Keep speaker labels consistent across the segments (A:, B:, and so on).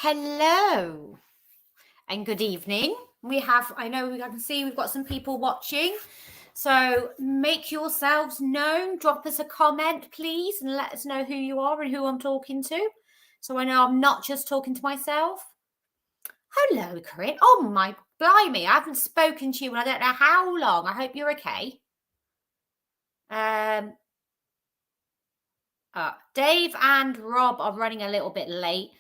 A: Hello and good evening. I can see we've got some people watching. So make yourselves known. Drop us a comment, please, and let us know who you are and who I'm talking to. So I know I'm not just talking to myself. Hello, Corinne. Oh, my blimey. I haven't spoken to you in I don't know how long. I hope you're okay. Dave and Rob are running a little bit late.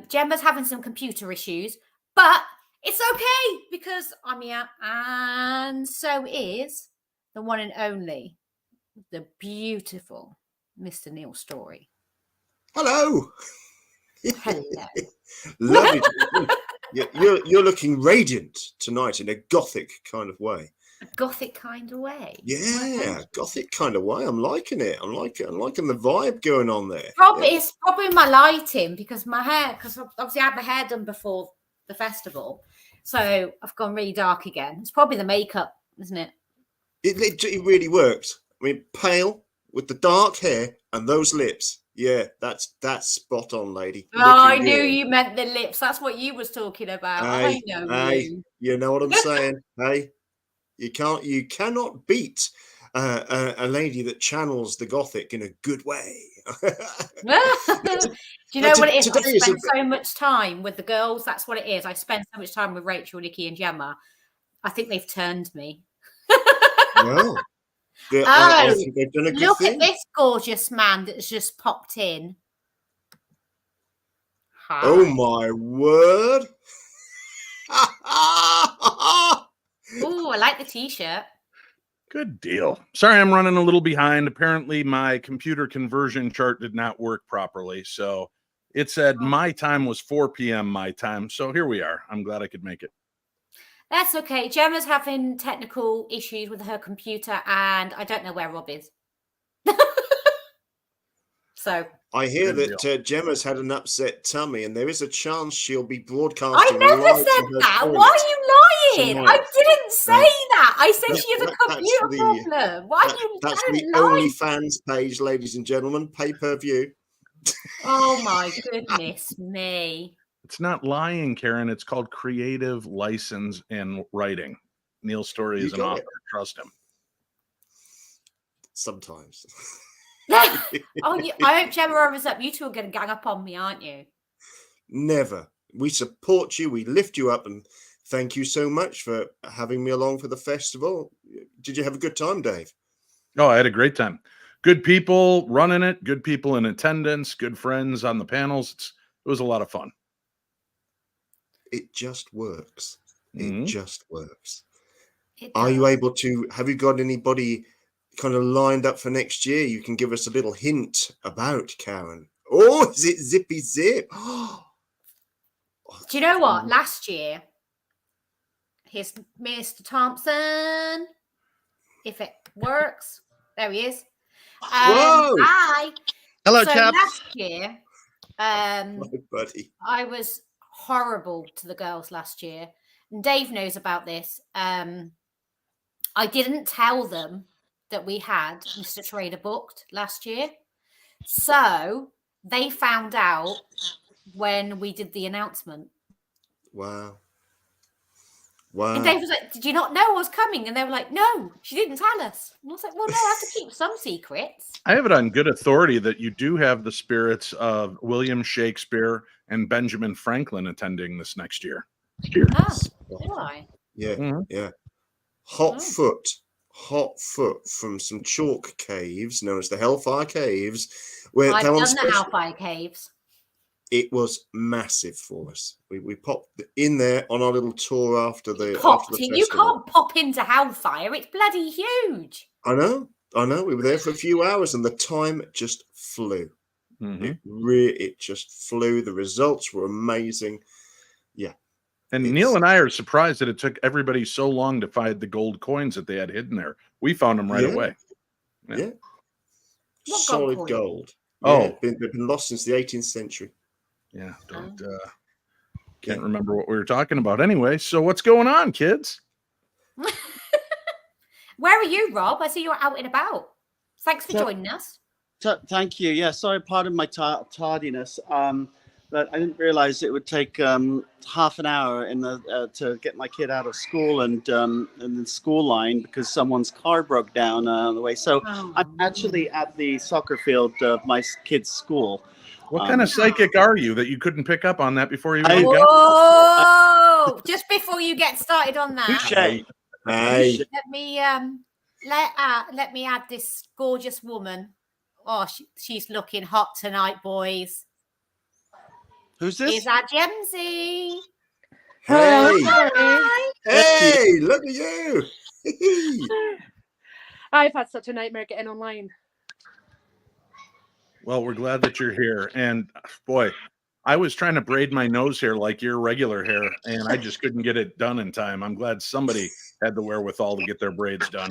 A: Gemma's having some computer issues, but it's okay because I'm here, and so is the one and only, the beautiful Mr. Neil Storey.
B: Hello.
A: Hello.
B: Lovely. You're looking radiant tonight in a gothic kind of way.
A: A gothic kind of way.
B: Yeah, gothic kind of way. I'm liking it. I'm liking the vibe going on there.
A: It's probably my lighting because obviously I had my hair done before the festival, so I've gone really dark again. It's probably the makeup, isn't it?
B: It really worked. I mean, pale with the dark hair and those lips. Yeah, that's spot on, lady.
A: I knew you meant the lips. That's what you was talking about.
B: Hey,
A: I know
B: you know what I'm saying? Hey, you cannot beat a lady that channels the gothic in a good way.
A: Do you know what it is? I spend so much time with the girls. That's what it is. I spend so much time with Rachel, Nikki, and Gemma. I think they've turned me.
B: Well, I think they've done a good
A: look
B: thing.
A: At this gorgeous man that's just popped in. Hi.
B: Oh my word!
A: Oh, I like the t-shirt.
C: Good deal. Sorry, I'm running a little behind. Apparently, my computer conversion chart did not work properly. So it said my time was 4 p.m. my time. So here we are. I'm glad I could make it.
A: That's okay. Gemma's having technical issues with her computer, and I don't know where Rob is. So
B: I hear that Gemma's had an upset tummy, and there is a chance she'll be broadcasting.
A: I never said that. Why are you lying? I didn't say that. I said she has a computer problem. Why are you lying?
B: That's the OnlyFans page, ladies and gentlemen. Pay-per-view.
A: Oh my goodness me.
C: It's not lying, Karen. It's called creative license in writing. Neil Storey is an author. Trust him.
B: Sometimes.
A: I hope Gemma runs up. You two are going to gang up on me, aren't you?
B: Never. We support you. We lift you up, and thank you so much for having me along for the festival. Did you have a good time, Dave?
C: Oh, I had a great time. Good people running it. Good people in attendance. Good friends on the panels. It was a lot of fun.
B: It just works.
C: Mm-hmm.
B: It just works. Are you able to? Have you got anybody kind of lined up for next year? You can give us a little hint about, Karen. Oh, is it Zippy Zip?
A: Do you know what? Last year, here's Mr. Thompson. If it works, there he is.
B: Whoa!
A: Hi.
D: Hello,
A: so
D: chaps.
A: Last year,
B: My buddy.
A: I was horrible to the girls last year, and Dave knows about this. I didn't tell them that we had Mr. Schrader booked last year. So they found out when we did the announcement.
B: Wow.
A: And Dave was like, did you not know I was coming? And they were like, no, she didn't tell us. And I was like, well, no, I have to keep some secrets.
C: I have it on good authority that you do have the spirits of William Shakespeare and Benjamin Franklin attending this next year.
A: Oh, do I?
B: Yeah,
C: Mm-hmm.
B: yeah. Hot foot from some chalk caves known as the Hellfire Caves. Where
A: I've done the Hellfire Caves.
B: It was massive for us. We popped in there on our little tour after the festival.
A: You can't pop into Hellfire. It's bloody huge.
B: I know. We were there for a few hours, and the time just flew.
C: Mm-hmm.
B: It just flew. The results were amazing. Yeah.
C: And Neil and I are surprised that it took everybody so long to find the gold coins that they had hidden there. We found them right away.
B: Yeah.
A: What
B: Solid gold.
C: Oh,
B: they've been lost since the 18th century.
C: Yeah, can't remember what we were talking about anyway. So what's going on, kids?
A: Where are you, Rob? I see you're out and about. Thanks for joining us.
D: Thank you. Yeah, sorry, pardon my tardiness. But I didn't realize it would take half an hour to get my kid out of school and the school line because someone's car broke down on the way. So I'm actually at the soccer field of my kid's school.
C: What kind of psychic are you that you couldn't pick up on that before you even got?
A: Oh, just before you get started on that,
D: Touché.
B: Hey,
A: let me let me add this gorgeous woman. Oh, she's looking hot tonight, boys.
D: Who's this?
A: Here's our Gemsy.
B: hey,
A: Hi.
B: hey! Look at you.
E: I've had such a nightmare getting online.
C: Well, we're glad that you're here. And boy, I was trying to braid my nose hair like your regular hair, and I just couldn't get it done in time. I'm glad somebody had the wherewithal to get their braids done.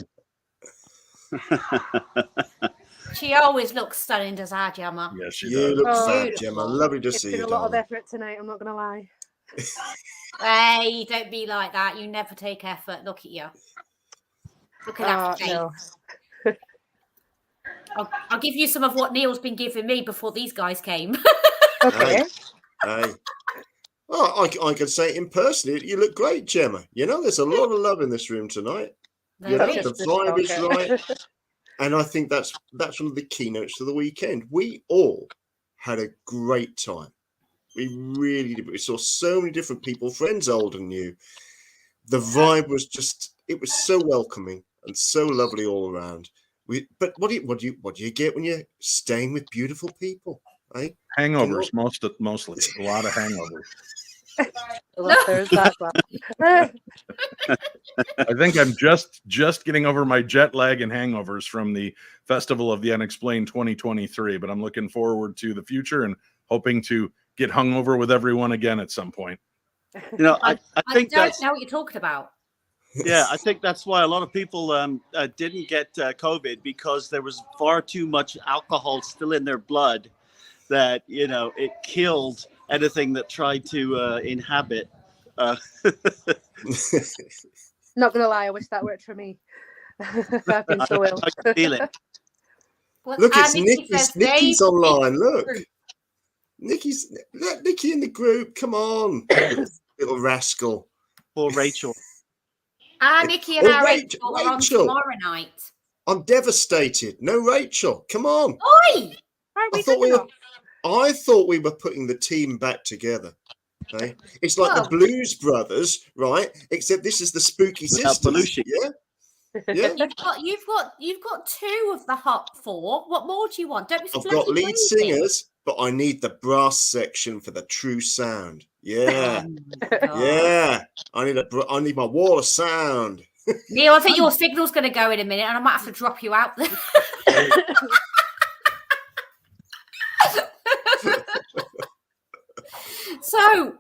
A: She always looks stunning, does our Gemma?
C: Yes, she
B: You
C: does.
B: look
E: Oh,
B: fab,
A: beautiful.
B: Gemma. Lovely to
E: It's
B: see
E: been
B: you,
E: a lot of
B: darling.
E: effort tonight, I'm not going to lie.
A: Hey, don't be like that. You never take effort. Look at you. Look at that face.
E: No.
A: I'll give you some of what Neil's been giving me before these guys came.
E: Okay.
B: Hey. Oh, I can say it in person. You look great, Gemma. You know, there's a lot of love in this room tonight. You know,
A: There
B: the
A: is.
B: vibe is right. And I think that's one of the keynotes for the weekend. We all had a great time. We really did. We saw so many different people, friends old and new. The vibe was it was so welcoming and so lovely all around. But what do you get when you're staying with beautiful people? Eh?
C: Hangovers, mostly. A lot of hangovers.
E: Well, there's that.
C: I think I'm just getting over my jet lag and hangovers from the Festival of the Unexplained 2023, but I'm looking forward to the future and hoping to get hungover with everyone again at some point.
D: You know, I think
A: don't
D: that's
A: know what you're talking about.
D: yeah. I think that's why a lot of people didn't get COVID because there was far too much alcohol still in their blood. That it killed anything that tried to inhabit.
E: Not going to lie, I wish that worked for me. I've been so ill.
D: I feel it.
A: Well,
B: Look, it's
A: Nikki says,
B: Nikki's
A: Dave,
B: online. Look, let Nikki in the group. Come on, little rascal.
D: Poor Rachel.
A: Nikki and our
B: Rachel.
A: Rachel are on tomorrow night.
B: I'm devastated. No Rachel. Come on.
A: Oi!
E: Aren't we
B: I thought we
E: thinking
B: were. I thought we were putting the team back together. Okay? It's like the Blues Brothers, right? Except this is the Spooky
D: Without
B: Sisters.
D: Belushi.
B: Yeah. Yeah.
A: You've got two of the hot four. What more do you want? Don't be so
B: I've got
A: bloody
B: lead
A: crazy.
B: singers, but I need the brass section for the true sound. Yeah.
A: Oh, God.
B: Yeah. I need my wall of sound.
A: Neil, I think your signal's going to go in a minute, and I might have to drop you out there. So,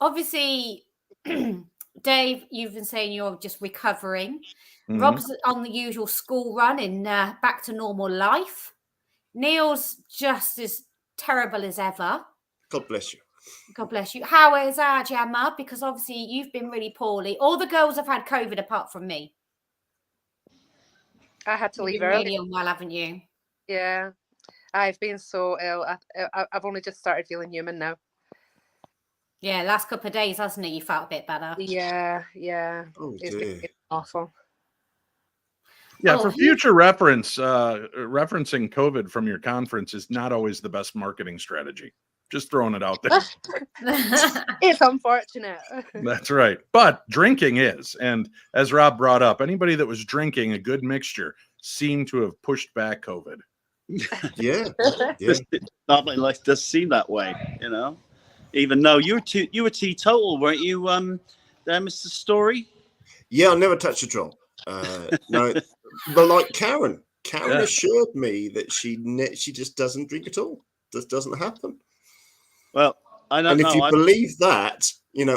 A: obviously, Dave, you've been saying you're just recovering.
C: Mhm.
A: Rob's on the usual school run in back to normal life. Neil's just as terrible as ever.
B: God bless you.
A: God bless you. How is our Gemma? Because obviously you've been really poorly. All the girls have had COVID apart from me.
E: I had to
A: You've
E: leave
A: been
E: early.
A: really unwell, haven't you?
E: Yeah. I've been so ill. I've only just started feeling human now.
A: Yeah, last couple of days, hasn't it? You felt a bit better.
E: Yeah.
B: Oh,
E: It's
B: dear.
E: been awful.
C: Yeah,
A: Oh,
C: for future reference, referencing COVID from your conference is not always the best marketing strategy. Just throwing it out there.
E: It's unfortunate.
C: That's right. But drinking is. And as Rob brought up, anybody that was drinking a good mixture seemed to have pushed back COVID.
B: Yeah. Yeah.
D: Normally, like does seem that way, Even though you were teetotal, weren't you, there, Mr. Story?
B: Yeah, I never touched a drop. No, but like Karen
C: Yeah.
B: assured me that she just doesn't drink at all. This doesn't happen.
D: Well, I don't
B: And
D: know.
B: if you believe that,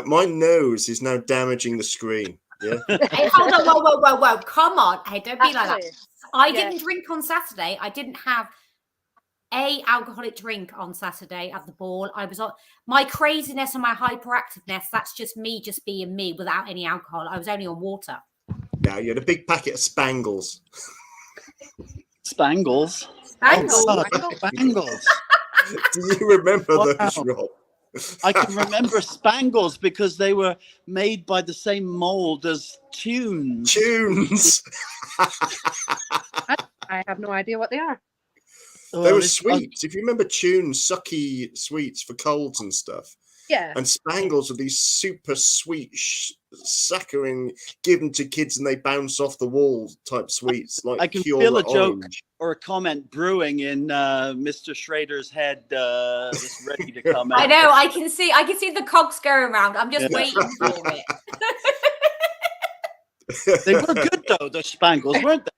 B: my nose is now damaging the screen. Yeah.
A: Hey, hold on, whoa. Come on. Hey, don't be like that.
E: Actually,
A: I
E: yeah.
A: didn't drink on Saturday. I didn't have a alcoholic drink on Saturday at the ball. I was on my craziness and my hyperactiveness. That's just me just being me without any alcohol. I was only on water.
B: Now you had a big packet of Spangles.
D: Spangles.
A: Spangles.
D: Oh, Spangles.
B: Do you remember those,
D: Wow.
B: Rob?
D: I can remember Spangles because they were made by the same mold as Tunes.
B: Tunes.
E: I have no idea what they are.
B: They were sweets. If you remember Tunes, sucky sweets for colds and stuff.
E: Yeah.
B: And Spangles are these super sweet, saccharine, given to kids and they bounce off the wall type sweets. Like
D: I can
B: pure
D: feel a joke
B: orange.
D: or a comment brewing in Mr. Schrader's head, just ready to come out.
A: I know. I can see the cogs going around. I'm just waiting for it.
D: They were good though, the Spangles, weren't they?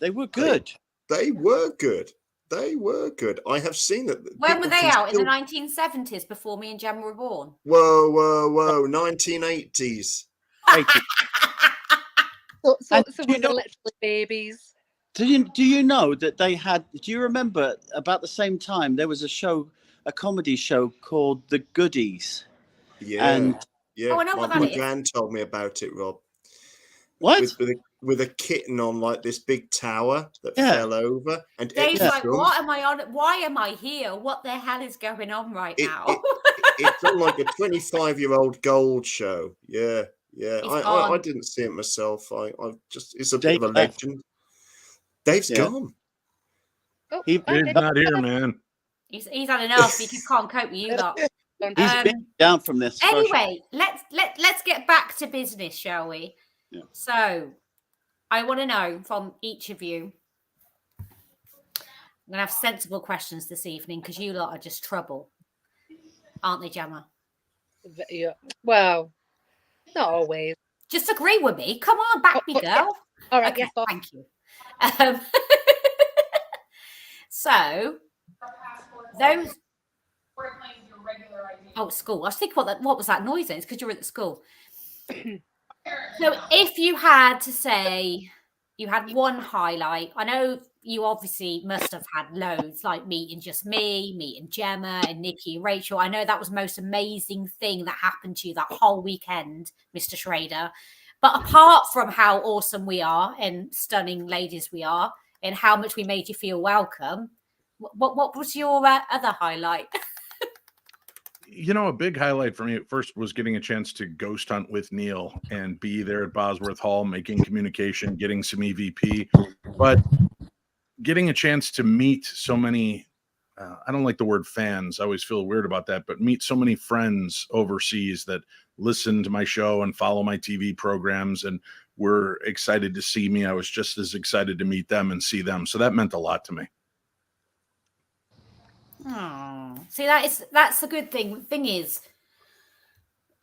D: They were good.
B: They were good. They were good. I have seen that.
A: When were they out? In the 1970s, before me and Gemma were born?
B: Whoa. 1980s.
E: So
D: you
E: we
D: know-
E: were literally babies.
D: Do you know that they had? Do you remember about the same time there was a comedy show called The Goodies?
B: Yeah.
D: And
B: yeah.
A: Oh, I know what
B: my
A: that is.
B: gran told me about it, Rob.
D: what?
B: With a kitten on like this big tower that
D: Yeah.
B: fell over. And
A: Dave's
B: it
A: like,
B: filmed.
A: what am I on? Why am I here? What the hell is going on right now?
B: It's on like a 25-year-old gold show. Yeah.
A: He's
B: I
A: gone.
B: didn't see it myself. I just it's a
D: Dave
B: bit of a
D: left.
B: legend. Dave's
D: Yeah.
B: gone.
E: Oh,
D: He-
E: oh,
C: He's not here, man.
A: He's had enough. He just can't cope with you lot.
D: He's been down from this. for sure.
A: Anyway, let's get back to business, shall we?
D: Yeah.
A: So, I want to know from each of you. I'm gonna have sensible questions this evening because you lot are just trouble, aren't they, Gemma?
E: yeah. Well, not always.
A: Just agree with me. Come on, back me, girl.
E: All right,
A: Okay,
E: yes, boss.
A: thank you. So, those. Oh, school. I was thinking, what was that noise? Then? It's because you're at the school. So, if you had to say you had one highlight, I know you obviously must have had loads, like meeting just me, meeting Gemma and Nikki and Rachel. I know that was the most amazing thing that happened to you that whole weekend, Mr. Schrader. But apart from how awesome we are and stunning ladies we are, and how much we made you feel welcome, what was your other highlight?
C: You know, a big highlight for me at first was getting a chance to ghost hunt with Neil and be there at Bosworth Hall, making communication, getting some EVP, but getting a chance to meet so many, I don't like the word fans. I always feel weird about that, but meet so many friends overseas that listen to my show and follow my TV programs and were excited to see me. I was just as excited to meet them and see them. So that meant a lot to me.
A: Oh, see, that's a good thing. The thing is,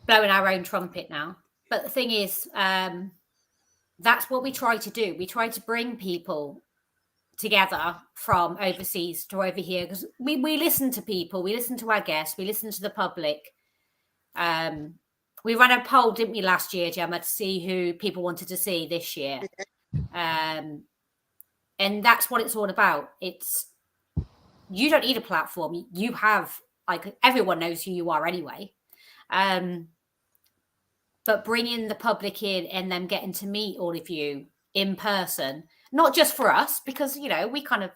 A: blowing our own trumpet now. But the thing is, that's what we try to do. We try to bring people together from overseas to over here because we listen to people, we listen to our guests, we listen to the public. We ran a poll, didn't we, last year, Gemma, to see who people wanted to see this year. And that's what it's all about. You don't need a platform. You have, like, everyone knows who you are anyway. But bringing the public in and them getting to meet all of you in person, not just for us, because, you know, we kind of,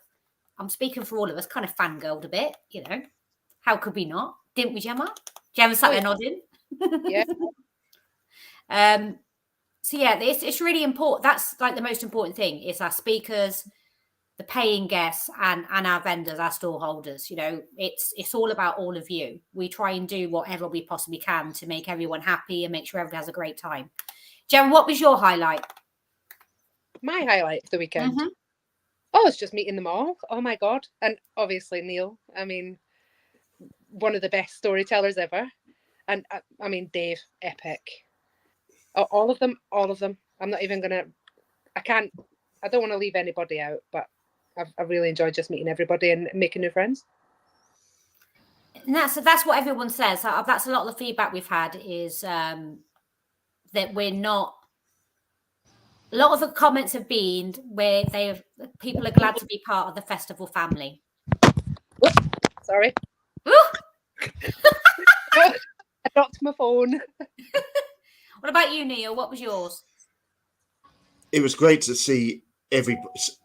A: I'm speaking for all of us, kind of fangirled a bit, you know. How could we not? Didn't we, Gemma? Gemma sat there nodding.
E: Yeah.
A: So, yeah, it's really important. That's, like, the most important thing is our speakers, the paying guests and our vendors, our store holders. You know, it's all about all of you. We try and do whatever we possibly can to make everyone happy and make sure everyone has a great time. Jen, what was your highlight?
E: My highlight of the weekend.
A: Mhm.
E: Oh, it's just meeting them all. Oh my God. And obviously Neil, I mean, one of the best storytellers ever. And I mean, Dave, epic. All of them. I'm not even gonna, I don't want to leave anybody out, but I really enjoyed just meeting everybody and making new friends.
A: And that's what everyone says. That's a lot of the feedback we've had is that we're not. A lot of the comments have been where people are glad to be part of the festival family.
E: Sorry.
A: Ooh!
E: I dropped my phone.
A: What about you, Neil? What was yours?
B: It was great to see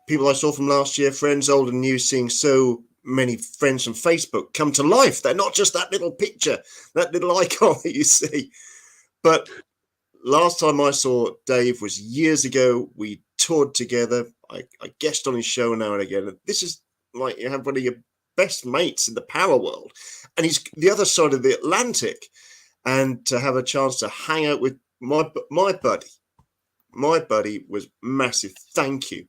B: people I saw from last year, friends old and new, seeing so many friends from Facebook come to life. They're not just that little picture, that little icon that you see. But last time I saw Dave was years ago. We toured together. I guest on his show now and again. This is like you have one of your best mates in the power world, and he's the other side of the Atlantic. And to have a chance to hang out with my buddy was massive. Thank you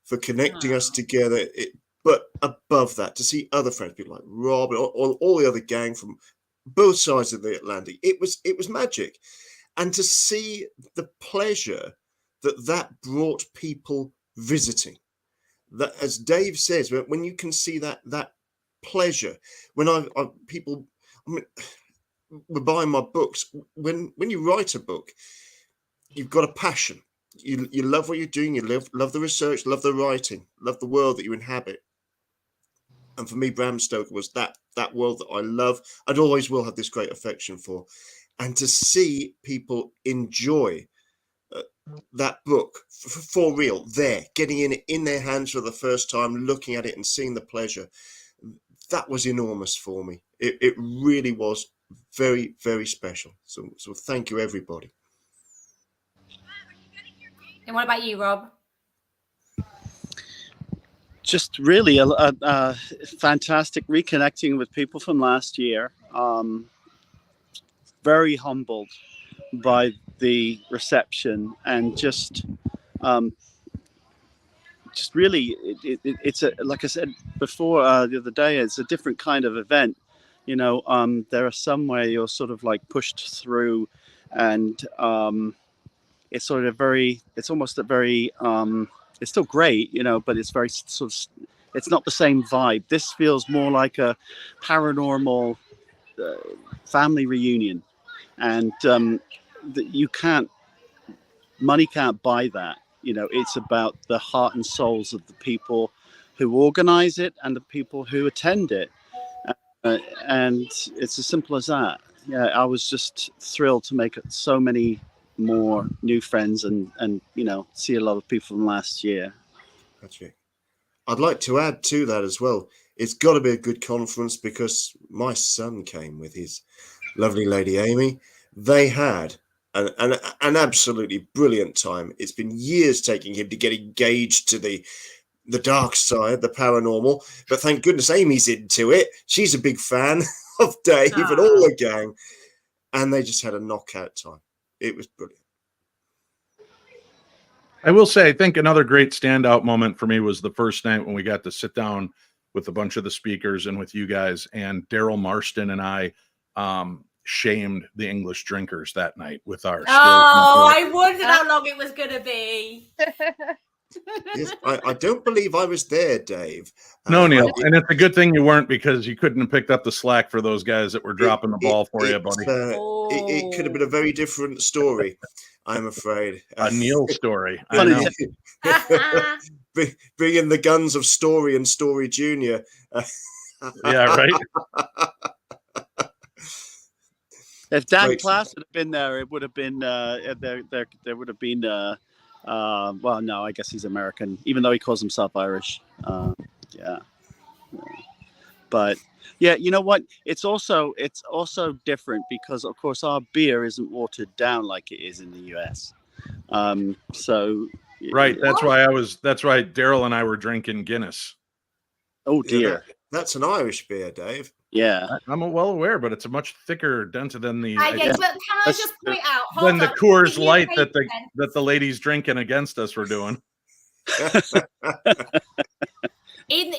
B: for connecting us together. But above that, to see other friends, people like Rob and all the other gang from both sides of the Atlantic, it was magic. And to see the pleasure that brought people visiting, that, as Dave says, when you can see that pleasure, when people, I mean, we're buying my books. When you write a book, you've got a passion. You love what you're doing. You love the research, love the writing, love the world that you inhabit. And for me, Bram Stoker was that world that I love. I'd always will have this great affection for. And to see people enjoy that book for real, there, getting it in their hands for the first time, looking at it and seeing the pleasure, that was enormous for me. It really was very, very special. So thank you, everybody.
A: And what about you, Rob?
D: Just really a fantastic reconnecting with people from last year. Very humbled by the reception, and just really, it's like I said before the other day, it's a different kind of event. You know, there are some where you're sort of like pushed through, and it's sort of it's almost a very, it's still great, you know, but it's very sort of, it's not the same vibe. This feels more like a paranormal family reunion, and money can't buy that. You know, it's about the heart and souls of the people who organize it and the people who attend it. And it's as simple as that. Yeah, I was just thrilled to make so many more new friends and you know, see a lot of people from last year.
B: That's it. I'd like to add to that as well. It's got to be a good conference because my son came with his lovely lady Amy. They had an absolutely brilliant time. It's been years taking him to get engaged to the dark side, the paranormal. But thank goodness Amy's into it. She's a big fan of Dave and all the gang. And they just had a knockout time. It was brilliant.
C: I will say, I think another great standout moment for me was the first night when we got to sit down with a bunch of the speakers and with you guys, and Daryl Marston and I shamed the English drinkers that night with our skills.
A: Oh, I wondered how long it was going to be.
B: Yes, I don't believe I was there, Dave.
C: No, Neil, and it's a good thing you weren't, because you couldn't have picked up the slack for those guys that were dropping the ball for you, buddy.
B: It could have been a very different story, I'm afraid.
C: A Neil story. I know.
B: Bring in the guns of Storey and Storey Jr.
C: Yeah, right.
D: If Dan Class had been there, it would have been there would have been well, no, I guess he's American, even though he calls himself Irish. Yeah. But yeah, you know what? It's also different because, of course, our beer isn't watered down like it is in the US. So
C: right, that's why Daryl and I were drinking Guinness.
D: Oh dear,
B: that's an Irish beer, Dave.
D: Yeah,
C: I'm well aware, but it's a much thicker denser than the.
A: But can I just point out?
C: Than the Coors Light that the ladies drinking against us were doing.
A: In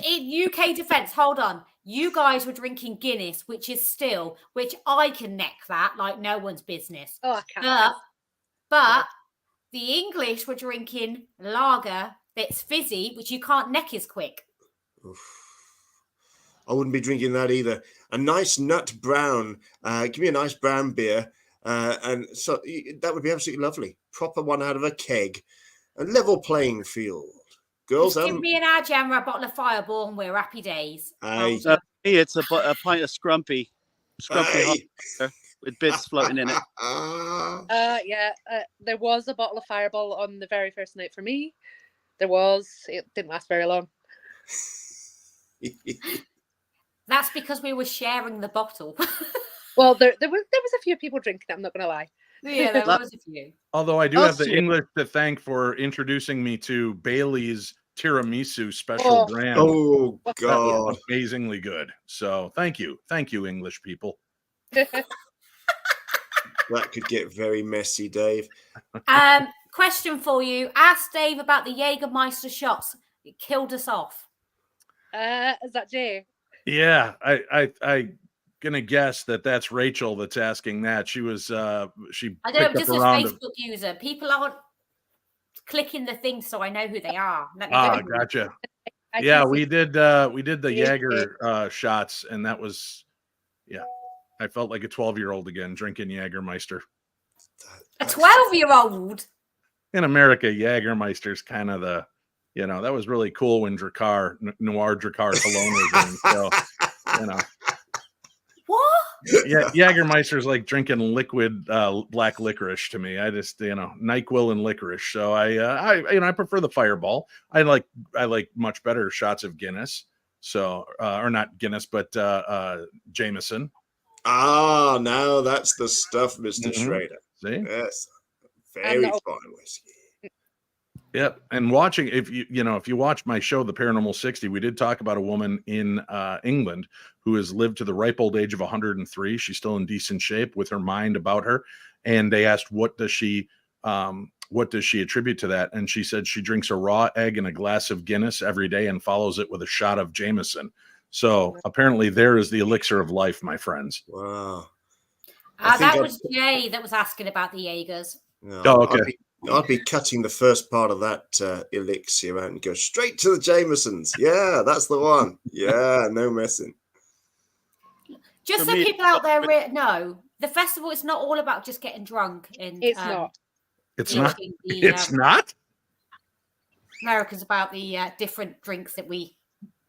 A: UK defense, hold on. You guys were drinking Guinness, which I can neck that like no one's business.
E: Oh, I can't.
A: But the English were drinking lager that's fizzy, which you can't neck as quick.
B: Oof. I wouldn't be drinking that either. A nice nut brown. Give me a nice brown beer. And so that would be absolutely lovely. Proper one out of a keg. A level playing field. Girls,
A: just give me and our Gemma a bottle of Fireball and we're happy days.
D: It's a pint of scrumpy hot with bits floating in it.
E: There was a bottle of Fireball on the very first night for me. It didn't last very long.
A: That's because we were sharing the bottle.
E: Well, there was a few people drinking it, I'm not going to lie.
A: Yeah, there was a few.
C: Although I do have the
D: Last year-
C: English to thank for introducing me to Bailey's tiramisu special
E: Oh.
C: brand.
B: Oh
E: What's
C: That
B: God!
C: was amazingly good. So thank you, English people.
B: That could get very messy, Dave.
A: Question for you. Ask Dave about the Jägermeister shots. It killed us off.
E: Is that Jay?
C: Yeah, I gonna guess that that's Rachel that's asking that. She was she
A: I don't know,
C: picked
A: just
C: up
A: a
C: a round of
A: Facebook user. People aren't clicking the thing so I know who they are. Let me go and-
C: gotcha.
E: I
C: Yeah,
E: can see
C: we did the
E: Yeah.
C: Jaeger shots, and that was I felt like a 12-year-old again drinking Jägermeister.
A: A 12-year-old.
C: In America, Jägermeister's kind of the, that was really cool when Drakkar, Noir Drakkar Cologne was in. So,
A: What?
C: yeah, Jägermeister's like drinking liquid black licorice to me. I just, NyQuil and licorice. So I prefer the Fireball. I like much better shots of Guinness. So, or not Guinness, but Jameson.
B: Ah, now that's the stuff, Mr. Schrader.
C: See?
B: Yes, very
E: not-
B: fine whiskey.
C: Yep. And watching, if you watch my show, The Paranormal 60, we did talk about a woman in England who has lived to the ripe old age of 103. She's still in decent shape with her mind about her. And they asked, what does she attribute to that? And she said she drinks a raw egg and a glass of Guinness every day and follows it with a shot of Jameson. So apparently there is the elixir of life, my friends.
B: Wow.
A: That was Jay that was asking about the Jaegers.
B: No,
C: Oh, okay.
B: I'd be cutting the first part of that elixir out and go straight to the Jamesons. Yeah, that's the one. Yeah, no messing.
A: Just
D: For
A: so
D: me,
A: people out there know, the festival is not all about just getting drunk.
E: It's not.
C: It's
A: you know,
C: not.
A: the,
C: It's not.
A: America's about the different drinks that we.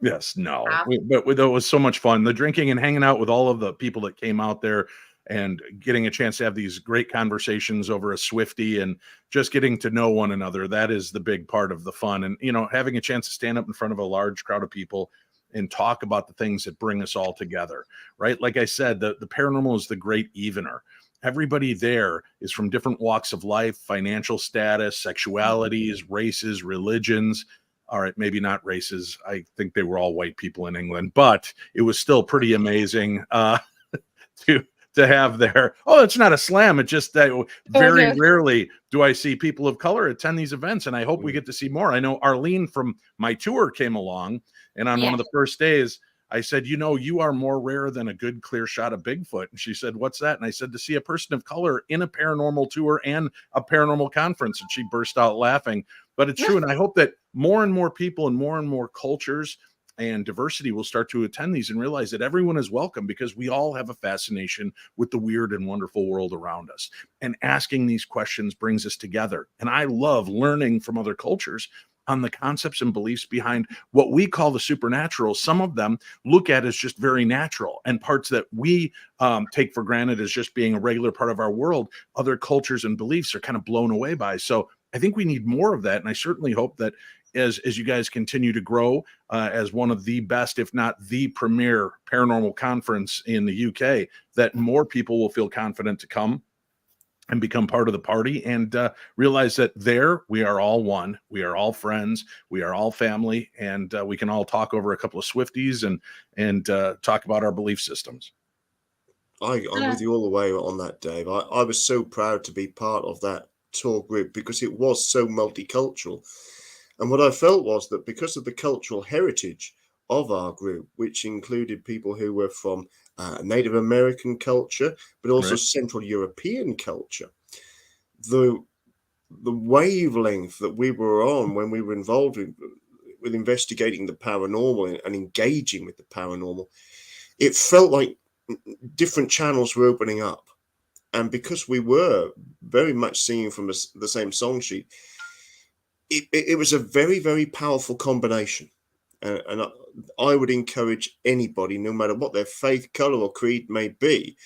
C: Yes, no.
A: Have.
C: But it was so much fun. The drinking and hanging out with all of the people that came out there and getting a chance to have these great conversations over a Swifty and just getting to know one another. That is the big part of the fun. And, having a chance to stand up in front of a large crowd of people and talk about the things that bring us all together, right? Like I said, the paranormal is the great evener. Everybody there is from different walks of life, financial status, sexualities, races, religions. All right, maybe not races. I think they were all white people in England, but it was still pretty amazing to have there. Oh, it's not a slam. It's just that very rarely do I see people of color attend these events, and I hope we get to see more. I know Arlene from my tour came along, and on one of the first days, I said, you are more rare than a good clear shot of Bigfoot. And she said, what's that? And I said, to see a person of color in a paranormal tour and a paranormal conference. And she burst out laughing. But it's true. And I hope that more and more people and more cultures and diversity will start to attend these and realize that everyone is welcome, because we all have a fascination with the weird and wonderful world around us. And asking these questions brings us together. And I love learning from other cultures on the concepts and beliefs behind what we call the supernatural. Some of them look at as just very natural, and parts that we take for granted as just being a regular part of our world, other cultures and beliefs are kind of blown away by. So I think we need more of that. And I certainly hope that as you guys continue to grow as one of the best, if not the premier paranormal conference in the UK, that more people will feel confident to come and become part of the party and realize that there we are all one. We are all friends. We are all family, and we can all talk over a couple of Swifties and talk about our belief systems.
B: I'm with you all the way on that, Dave. I was so proud to be part of that tour group because it was so multicultural. And what I felt was that because of the cultural heritage of our group, which included people who were from Native American culture, but also Central European culture, the wavelength that we were on when we were involved with investigating the paranormal and engaging with the paranormal, it felt like different channels were opening up. And because we were very much singing from the same song sheet, it was a very, very powerful combination. And I would encourage anybody, no matter what their faith, color, or creed may be,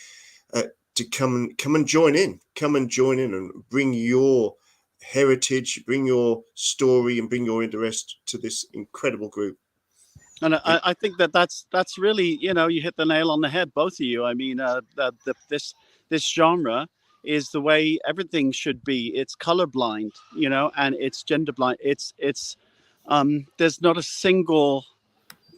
B: to come and join in. Come and join in and bring your heritage, bring your story, and bring your interest to this incredible group.
D: And I think that's really, you hit the nail on the head, both of you. I mean, this genre is the way everything should be. It's colorblind, and it's gender blind. It's there's not a single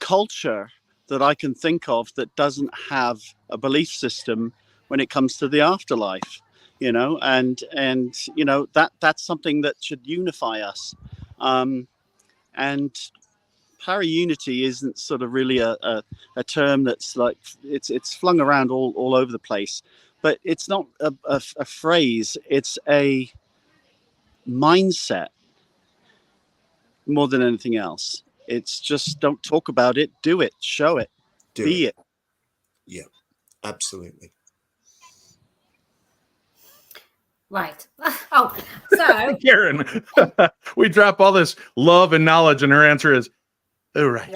D: culture that I can think of that doesn't have a belief system when it comes to the afterlife, and that's something that should unify us. And para-unity isn't sort of really a term that's like it's flung around all over the place, but it's not a phrase. It's a mindset more than anything else. It's just don't talk about it, do it, show it, be it.
B: Yeah, absolutely.
A: Right. Oh, so
C: Karen, we drop all this love and knowledge, and her answer is, "Oh, right."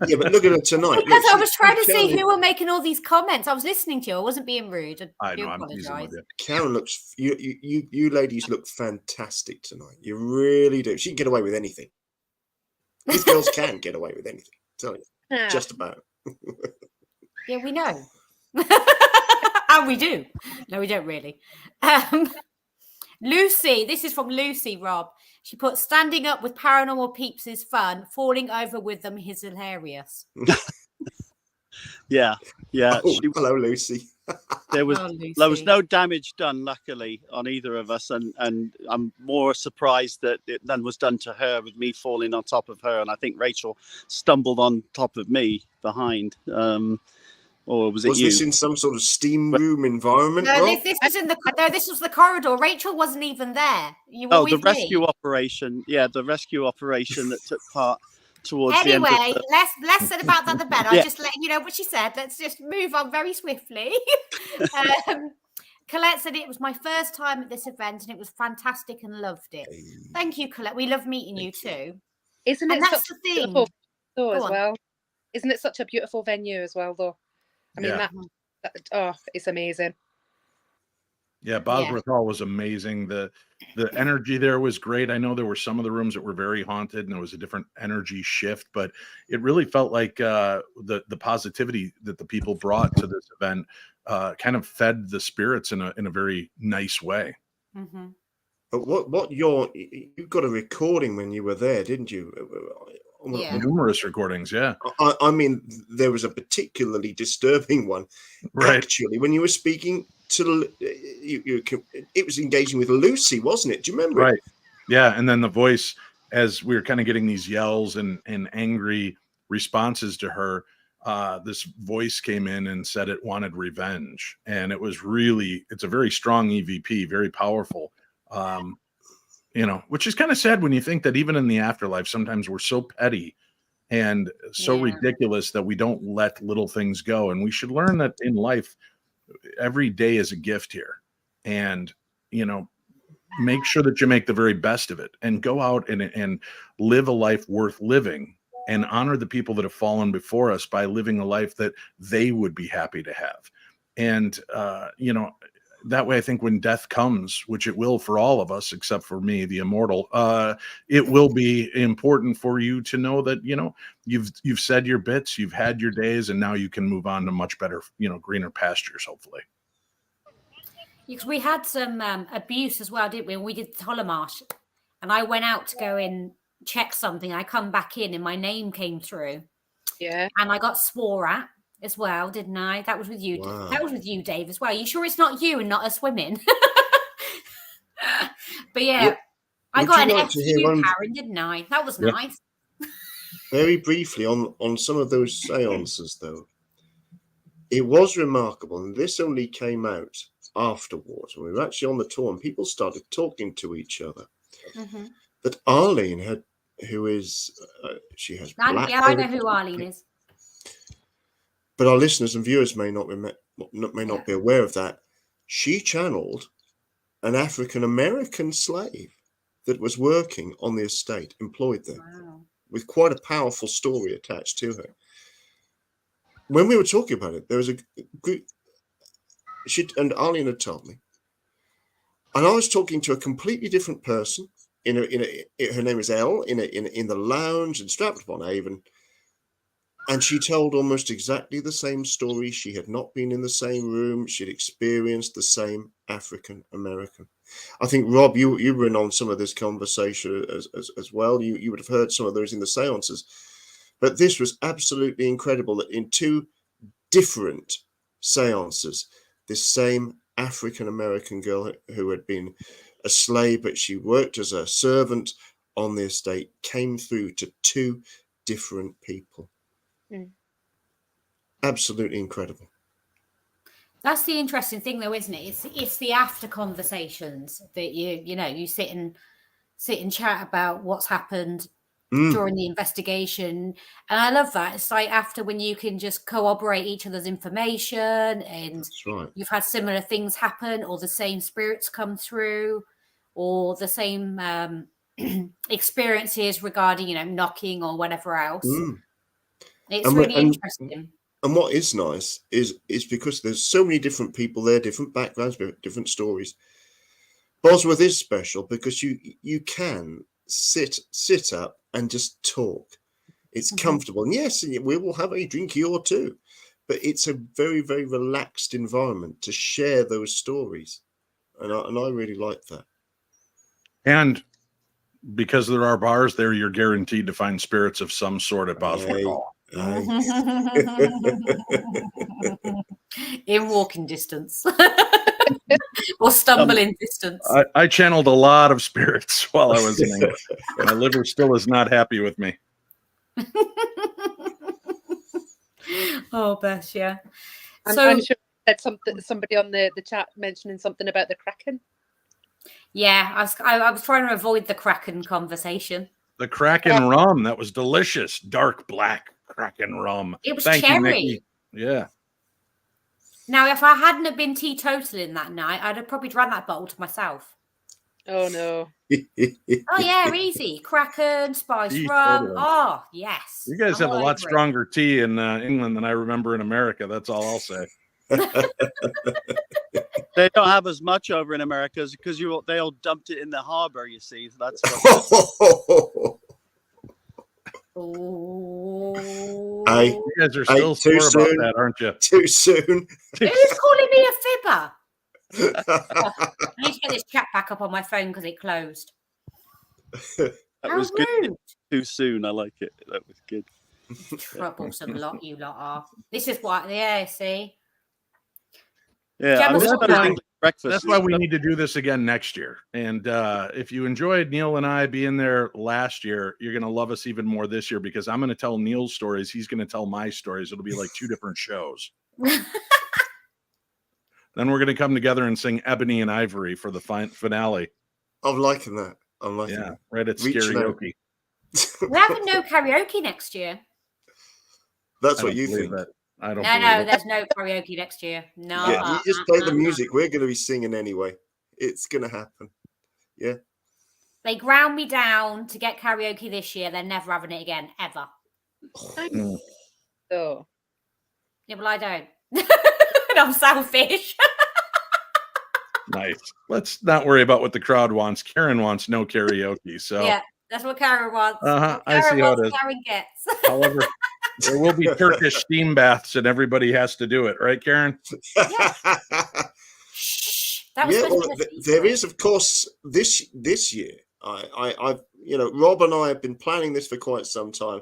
B: Yeah, but look at her tonight.
A: because
B: Look,
A: I was trying to see
B: Karen-
A: who were making all these comments. I was listening to you. I wasn't being rude.
C: I
A: do
C: know, I'm teasing with
A: apologise.
C: you.
B: Karen looks. You ladies look fantastic tonight. You really do. She can get away with anything. These girls can get away with anything. Tell you,
E: Ah,
B: just about.
A: Yeah, we know. And we do. No, we don't really. Lucy, this is from Lucy, Rob. She put, standing up with paranormal peeps is fun. Falling over with them is hilarious.
D: Yeah.
B: Oh, hello, Lucy.
D: There was
A: Oh, Lucy.
D: there was no damage done, luckily, on either of us, and I'm more surprised that none was done to her, with me falling on top of her, and I think Rachel stumbled on top of me behind. Or was it you?
B: This in some sort of steam room environment?
A: No,
B: Rob?
A: this was this was the corridor. Rachel wasn't even there. You were with
D: the rescue
A: me.
D: operation. Yeah, the rescue operation that took part towards the end of
A: Anyway,
D: the...
A: less said about that the better.
D: Yeah.
A: I just let you know what she said. Let's just move on very swiftly. Colette said it was my first time at this event and it was fantastic and loved it. Thank you, Colette. We love meeting you too.
E: isn't
A: And
E: it
A: that's
E: such
A: the
E: a
A: thing.
E: beautiful though,
A: Go
E: as
A: on.
E: well? Isn't it such a beautiful venue as well, though? I mean,
C: Yeah.
E: it's amazing.
C: Yeah, Bosworth Hall was amazing. The energy there was great. I know there were some of the rooms that were very haunted and there was a different energy shift, but it really felt like the positivity that the people brought to this event kind of fed the spirits in a very nice way.
A: Mm-hmm.
B: But you got a recording when you were there, didn't you?
A: Yeah.
C: Numerous recordings, yeah.
B: I mean, there was a particularly disturbing one.
C: Right.
B: Actually, when you were speaking to it was engaging with Lucy, wasn't it? Do you remember?
C: Right. Yeah, and then the voice, as we were kind of getting these yells and angry responses to her, this voice came in and said it wanted revenge, and it's a very strong EVP, very powerful. Which is kind of sad when you think that even in the afterlife, sometimes we're so petty and so ridiculous that we don't let little things go. And we should learn that in life, every day is a gift here. And, make sure that you make the very best of it and go out and live a life worth living and honor the people that have fallen before us by living a life that they would be happy to have. And, that way, I think when death comes, which it will for all of us, except for me, the immortal, it will be important for you to know that, you've said your bits, you've had your days, and now you can move on to much better, greener pastures, hopefully.
A: Because we had some abuse as well, didn't we? And we did Tolomarsh, and I went out to go and check something. I come back in, and my name came through.
E: Yeah.
A: And I got swore at as well, didn't I? That was with you.
B: Wow.
A: That was with you, Dave, as well. You sure it's not you and not us women? But yeah, I
B: Would
A: got
B: you
A: an
B: like
A: F
B: to hear
A: you,
B: one-
A: Karen, didn't I? That was
C: Yeah.
A: nice.
B: Very briefly on some of those seances, though, it was remarkable, and this only came out afterwards. We were actually on the tour, and people started talking to each other.
A: Mm-hmm.
B: That Arlene she has black
A: Yeah, I know
B: hair.
A: who Arlene is.
B: But our listeners and viewers may not be aware of that. She channeled an African American slave that was working on the estate, employed there,
A: Wow.
B: with quite a powerful story attached to her. When we were talking about it, there was a group, and Arlene had told me, and I was talking to a completely different person her name is Elle, in the lounge and strapped upon Avon. And she told almost exactly the same story. She had not been in the same room. She'd experienced the same African American. I think, Rob, you were in on some of this conversation as well. You would have heard some of those in the seances. But this was absolutely incredible that in two different seances, this same African American girl who had been a slave, but she worked as a servant on the estate, came through to two different people. Absolutely incredible.
A: That's the interesting thing, though, isn't it? It's the after conversations that you sit and chat about what's happened during the investigation, and I love that. It's like after, when you can just corroborate each other's information, and
B: That's right.
A: you've had similar things happen, or the same spirits come through, or the same experiences regarding different or whatever else. It's really interesting.
B: And what is nice is because there's so many different people there, different backgrounds, different stories. Bosworth is special because you can sit up and just talk. It's comfortable. And yes, we will have a drinky or two, but it's a very, very relaxed environment to share those stories. And I really like that. And
C: because there are bars there, you're guaranteed to find spirits of some sort at Bosworth Hall.
A: In walking distance or stumbling distance.
C: I channeled a lot of spirits while I was in England. My liver still is not happy with me.
A: Oh, bless you.
E: I'm sure that somebody on the chat mentioning something about the Kraken.
A: Yeah, I was trying to avoid the Kraken conversation.
C: The Kraken rum, that was delicious. Dark black Kraken rum.
A: It was
C: Thank
A: cherry.
C: you, Nikki. Yeah.
A: Now, if I hadn't have been teetotaling that night, I'd have probably drank that bottle to myself.
E: Oh, no.
A: Oh, yeah, easy. Kraken, spiced rum. Oh, yes.
C: You guys have a lot stronger tea in England than I remember in America. That's all I'll say.
D: They don't have as much over in America because they all dumped it in the harbor, you see. So that's what
C: you guys are still sore about that, aren't you?
B: Too soon.
A: Who's calling me a fibber? I need to get this chat back up on my phone because it closed.
D: That was
A: rude.
D: Good. Too soon. I like it. That was good.
A: Troublesome lot, you lot are. This is what, see?
D: Yeah, I'm just breakfast.
C: That's why we need to do this again next year. And if you enjoyed Neil and I being there last year, you're going to love us even more this year because I'm going to tell Neil's stories. He's going to tell my stories. It'll be like two different shows. Then we're going to come together and sing Ebony and Ivory for the finale.
B: I'm liking that. That.
C: Right at karaoke.
A: We're having no karaoke next year.
B: That's what you think.
C: That. I don't.
A: No, there's no karaoke next year. No.
B: Yeah, you just play the music. We're going to be singing anyway. It's going to happen. Yeah.
A: They ground me down to get karaoke this year. They're never having it again, ever.
E: Oh.
A: Yeah, well, I don't. I'm selfish.
C: Nice. Let's not worry about what the crowd wants. Karen wants no karaoke. So
A: yeah, that's what Karen wants.
C: I see how it is.
A: Karen gets.
C: However, there will be Turkish steam baths, and everybody has to do it, right, Karen?
A: Yeah. Shh.
B: There is, of course, this year. I've Rob and I have been planning this for quite some time.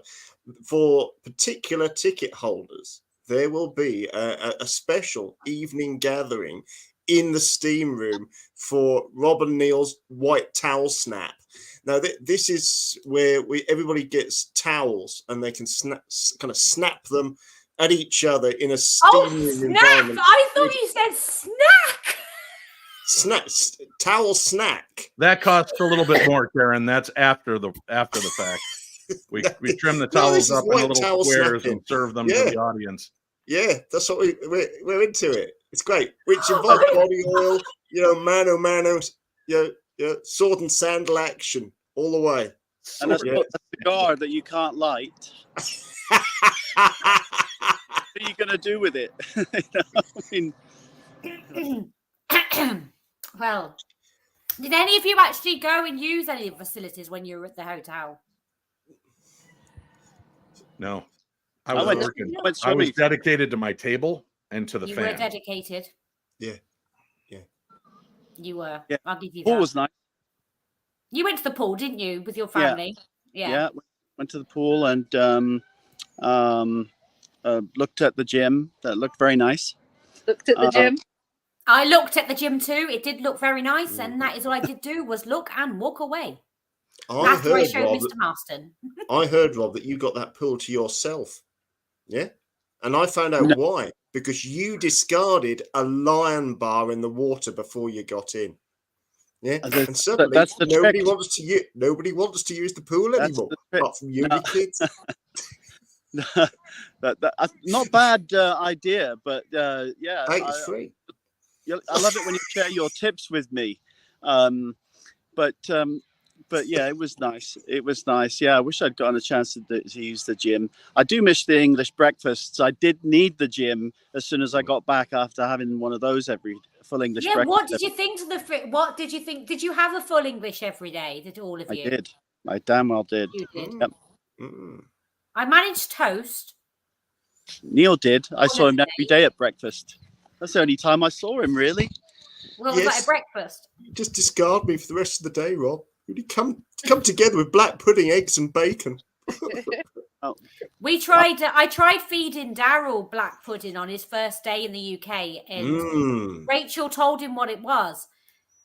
B: For particular ticket holders, there will be a special evening gathering in the steam room for Rob and Neil's white towel snap. Now, this is where everybody gets towels and they can snap them at each other in a steam room environment.
A: I thought you said snack.
B: Towel snack.
C: That costs a little bit more, Karen. That's after the fact. We trim the towels up in little squares and serve them to the audience.
B: Yeah, that's what we're into it. It's great. Which involves body oil, mano, sword and sandal action all the way.
D: And a cigar that you can't light. What are you going to do with it?
A: Well, Did any of you actually go and use any of the facilities when you were at the hotel?
C: No,
D: I
C: I was
D: went-
C: working.
D: I went
C: I was
D: swimming.
C: dedicated to my table and to the
A: You
C: fan.
A: were dedicated.
B: Yeah.
A: You were.
D: Yeah.
A: I'll give you
D: Pool
A: that.
D: was nice.
A: You went to the pool, didn't you, with your
D: Yeah.
A: family?
D: Yeah. Went to the pool and looked at the gym. That looked very nice.
E: Looked at the gym.
A: I looked at the gym too. It did look very nice, and that is all I did do was look and walk away. After I showed Mr. Marston.
B: I heard, Rob, that you got that pool to yourself. Yeah? And I found out why. Because you discarded a lion bar in the water before you got in. Yeah, and suddenly
D: that's the
B: nobody
D: trick.
B: wants to use the pool
D: That's
B: anymore,
D: the trick.
B: apart from you and your kids.
D: Not bad idea, but yeah,
B: It's free.
D: I love it when you share your tips with me. But yeah, it was nice. It was nice. Yeah, I wish I'd gotten a chance to use the gym. I do miss the English breakfasts. I did need the gym as soon as I got back after having one of those every full English breakfast.
A: What did you think to what did you think? Did you have a full English every day? Did all of you?
D: I did. I damn well did.
A: You did.
D: Yep.
A: I managed toast.
D: Neil did. I saw him every day at breakfast. That's the only time I saw him, really.
A: Well, it was like a breakfast.
B: Just discard me for the rest of the day, Rob. Really come together with black pudding, eggs, and bacon.
A: We tried. I tried feeding Daryl black pudding on his first day in the UK, and Rachel told him what it was,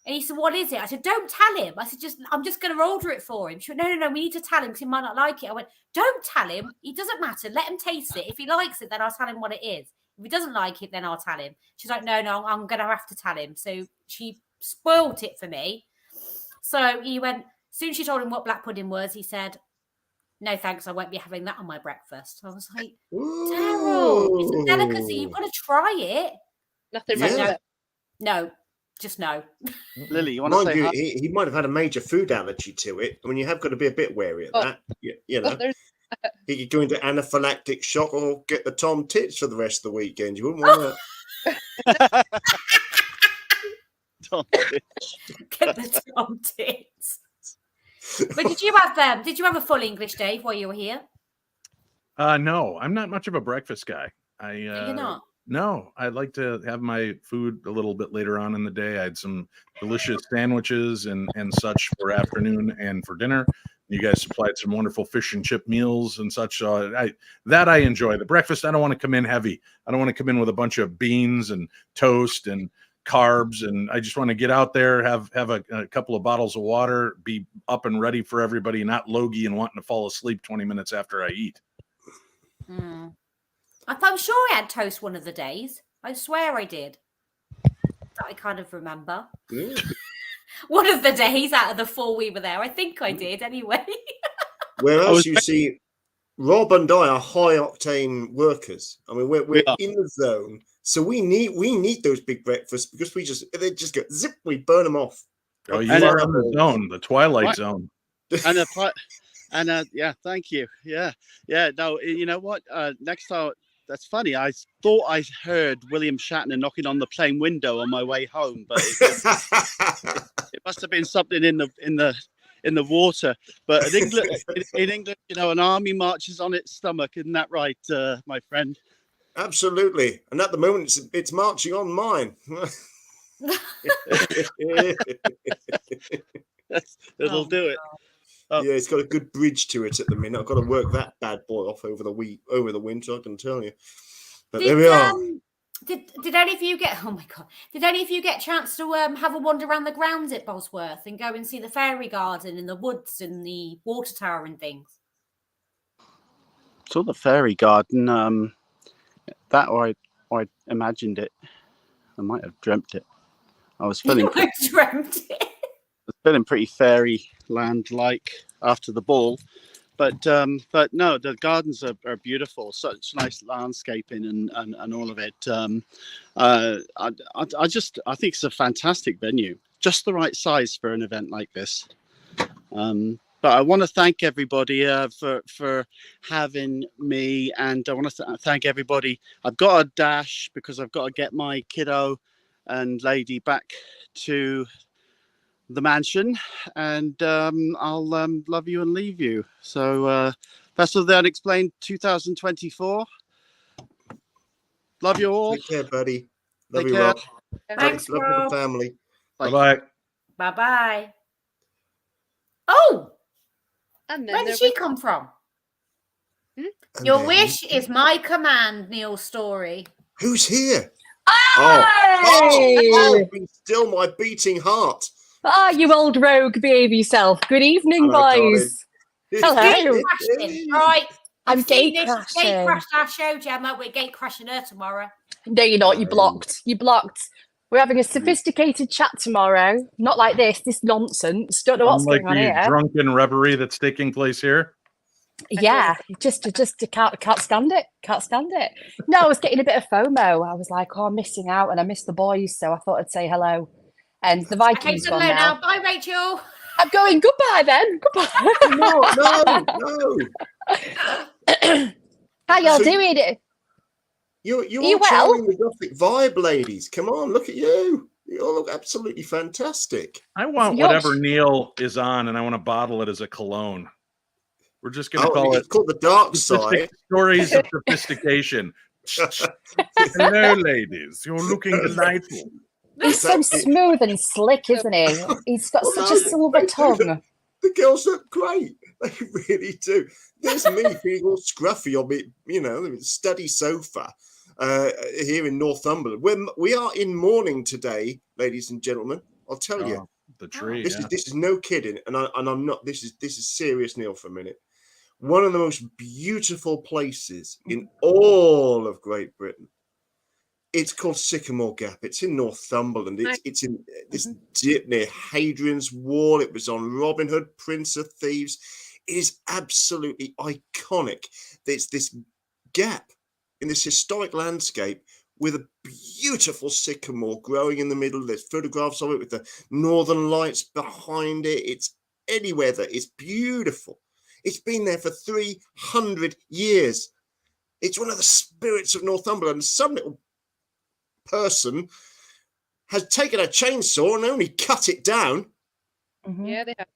A: and he said, "What is it?" I said, "Don't tell him." I said, "I'm just going to order it for him." She went, "No, we need to tell him because he might not like it." I went, "Don't tell him. It doesn't matter. Let him taste it. If he likes it, then I'll tell him what it is. If he doesn't like it, then I'll tell him." She's like, "No, I'm going to have to tell him." So she spoilt it for me. So he went, as soon as she told him what black pudding was, he said, "No, thanks, I won't be having that on my breakfast." I was like, Daryl, it's a delicacy. You've got to try it.
E: Nothing
B: Yeah.
E: wrong with it.
A: No, just no.
D: Lily, you want to
B: Mind
D: say
B: you,
D: hi?
B: he might have had a major food allergy to it. I mean, you have got to be a bit wary of that. You know, he could go into anaphylactic shock or get the Tom tits for the rest of the weekend. You wouldn't want that.
A: Get the Tom tits. But did you have a full English, Dave, while you were here?
C: No, I'm not much of a breakfast guy.
A: You're not.
C: No, I'd like to have my food a little bit later on in the day. I had some delicious sandwiches and such for afternoon and for dinner. You guys supplied some wonderful fish and chip meals and such. So I enjoy. The breakfast, I don't want to come in heavy. I don't want to come in with a bunch of beans and toast and carbs, and I just want to get out there, have a couple of bottles of water, be up and ready for everybody, not logy and wanting to fall asleep 20 minutes after I eat.
A: I'm sure I had toast one of the days. I swear I did. That I kind of remember. One of the days out of the 4 we were there. I think I did anyway.
B: Whereas you see, Rob and I are high octane workers. I mean, we're in the zone, so we need those big breakfasts because they just go zip. We burn them off.
C: Oh, you are in the zone, the twilight zone.
D: And yeah, thank you. Yeah. No, you know what? Next time, that's funny. I thought I heard William Shatner knocking on the plane window on my way home, but it must have been something in the water. But in England, you know, an army marches on its stomach. Isn't that right, my friend?
B: Absolutely. And at the moment, it's marching on mine.
D: It'll do it.
B: Yeah, it's got a good bridge to it at the minute. I've got to work that bad boy off over the winter, I can tell you. But there we are.
A: Did any of you get? Oh my god! Did any of you get a chance to have a wander around the grounds at Bosworth and go and see the fairy garden and the woods and the water tower and things?
D: Saw the fairy garden. That or I imagined it. I might have dreamt it. I was feeling. Feeling pretty fairyland-like after the ball, but no, the gardens are beautiful. Such nice landscaping and all of it. I think it's a fantastic venue, just the right size for an event like this. But I want to thank everybody for having me, and I want to thank everybody. I've got a dash because I've got to get my kiddo and lady back to the mansion, and I'll love you and leave you. So Festival of the Unexplained 2024. Love you all.
B: Take care, buddy. Love
D: Take
B: you,
D: care.
B: Rob.
A: Thanks,
B: Love to the
A: Rob.
B: family.
C: Bye-bye.
A: Bye-bye. Oh,
E: And then
A: where
E: there
A: did she
E: was
A: come from?
B: And
A: Your
B: then-
A: wish is my command, Neil Storey.
B: Who's here?
F: Hey!
B: Be still my beating heart.
F: You old rogue, behave yourself. Good evening,
B: Hello,
F: boys.
A: Gate
F: Hello.
A: crashing, right?
F: I'm
A: You've seen
F: gate
A: this, Gate
F: crashing.
A: crashed our show, Gemma. We're gate crashing her tomorrow.
F: No, you're not. You
B: No.
F: blocked. You blocked. We're having a sophisticated chat tomorrow. Not like this nonsense. Don't know what's
C: Unlike
F: going on
C: the
F: here.
C: drunken reverie that's taking place here.
F: Yeah, just can't stand it. Can't stand it. No, I was getting a bit of FOMO. I was like, oh, I'm missing out, and I missed the boys, so I thought I'd say hello. And the
A: Okay,
F: Vikings
A: so
F: gone
A: hello
F: now.
A: now. Bye, Rachel.
F: I'm going goodbye then. Goodbye.
B: No.
F: How y'all
B: So-
F: doing?
B: You're
F: You
B: all channeling the Gothic vibe, ladies. Come on, look at you. You all look absolutely fantastic.
C: I want
F: Yours.
C: whatever Neil is on, and I want to bottle it as a cologne. We're just going to call
B: it's
C: it
B: called the dark side.
C: Stories of Sophistication. Hello, ladies. You're looking delightful.
F: He's so
B: Exactly.
F: smooth and slick, isn't he? He's got
B: Well,
F: such
B: no,
F: a silver
B: they do.
F: tongue.
B: The girls look great. They really do. There's me feeling all scruffy on me, the study sofa here in Northumberland. We are in mourning today, ladies and gentlemen. I'll tell you.
C: Oh, the tree.
B: This
C: yeah.
B: is no kidding, and I'm not. This is serious, Neil. For a minute, one of the most beautiful places in all of Great Britain. It's called Sycamore Gap. It's in Northumberland. It's in this dip near Hadrian's Wall. It was on Robin Hood, Prince of Thieves. It is absolutely iconic. There's this gap in this historic landscape with a beautiful sycamore growing in the middle. There's photographs of it with the northern lights behind it. It's anywhere that it's beautiful. It's been there for 300 years. It's one of the spirits of Northumberland. Some little person has taken a chainsaw and only cut it down.
F: Mhm.
E: Yeah, they have.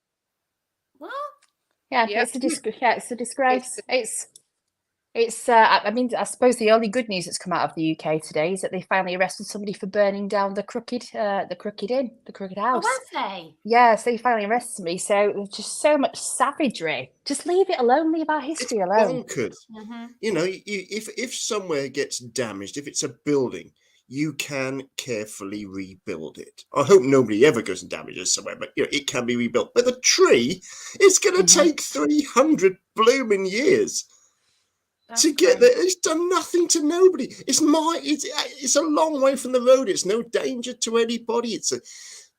A: What?
F: Yeah,
E: Yep.
F: it's a disgrace. It's. I mean, I suppose the only good news that's come out of the UK today is that they finally arrested somebody for burning down the Crooked Inn, the Crooked
A: Oh,
F: House.
A: was they?
F: Yeah, so they finally arrested somebody. So there's just so much savagery. Just leave it alone. Leave our history
B: It's
F: alone.
B: bonkers.
A: Mm-hmm.
B: If somewhere gets damaged, if it's a building, you can carefully rebuild it. I hope nobody ever goes and damages somewhere, but it can be rebuilt. But the tree, it's going to take 300 blooming years to get there. It's done nothing to nobody. It's a long way from the road. It's no danger to anybody.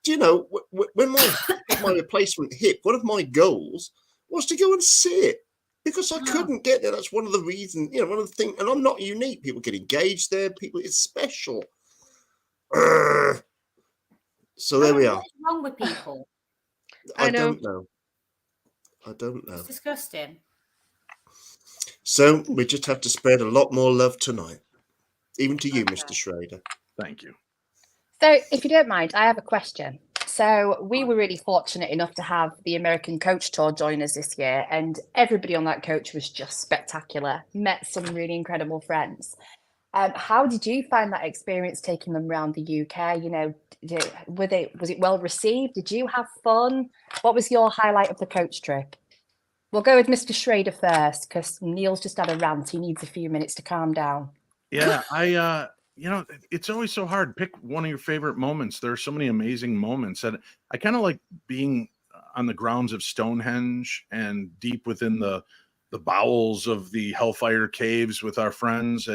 B: When my replacement hip, one of my goals was to go and see it. Because I couldn't get there. That's one of the reasons, one of the things, and I'm not unique. People get engaged there. It's special. So there we are.
A: What's wrong with people?
E: I know.
B: I don't know.
A: It's disgusting.
B: So we just have to spread a lot more love tonight. Even to you, Mr. Schrader.
C: Thank you.
F: So, if you don't mind, I have a question. So, we were really fortunate enough to have the American Coach Tour join us this year, and everybody on that coach was just spectacular. Met some really incredible friends. How did you find that experience taking them around the UK? Was it well received? Did you have fun? What was your highlight of the coach trip? We'll go with Mr. Schrader first, because Neil's just had a rant. He needs a few minutes to calm down.
C: Yeah, it's always so hard. Pick one of your favorite moments. There are so many amazing moments, and I kind of like being on the grounds of Stonehenge and deep within the bowels of the Hellfire Caves with our friends.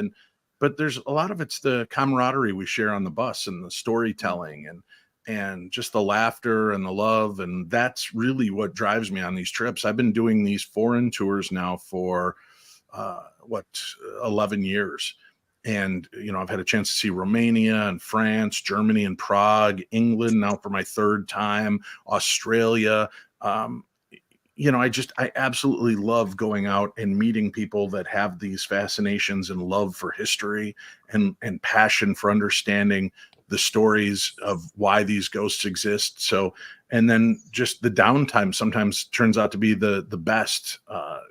C: But there's a lot of it's the camaraderie we share on the bus and the storytelling and just the laughter and the love, and that's really what drives me on these trips. I've been doing these foreign tours now for 11 years. And, I've had a chance to see Romania and France, Germany and Prague, England now for my third time, Australia. I absolutely love going out and meeting people that have these fascinations and love for history and passion for understanding the stories of why these ghosts exist. So And then just the downtime sometimes turns out to be the best.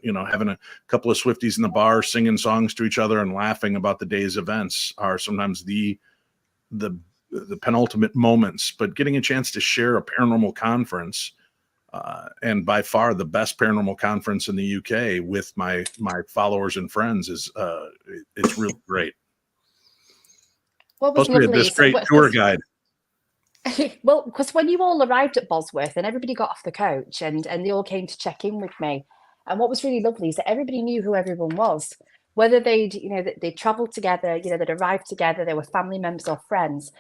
C: Having a couple of Swifties in the bar singing songs to each other and laughing about the day's events are sometimes the penultimate moments. But getting a chance to share a paranormal conference, and by far the best paranormal conference in the UK with my followers and friends is it's really great.
F: What was
C: Plus, we had
F: lovely
C: this great tour guide.
F: Well, because when you all arrived at Bosworth and everybody got off the coach and they all came to check in with me, and what was really lovely is that everybody knew who everyone was, whether they'd traveled together, they'd arrived together, they were family members or friends,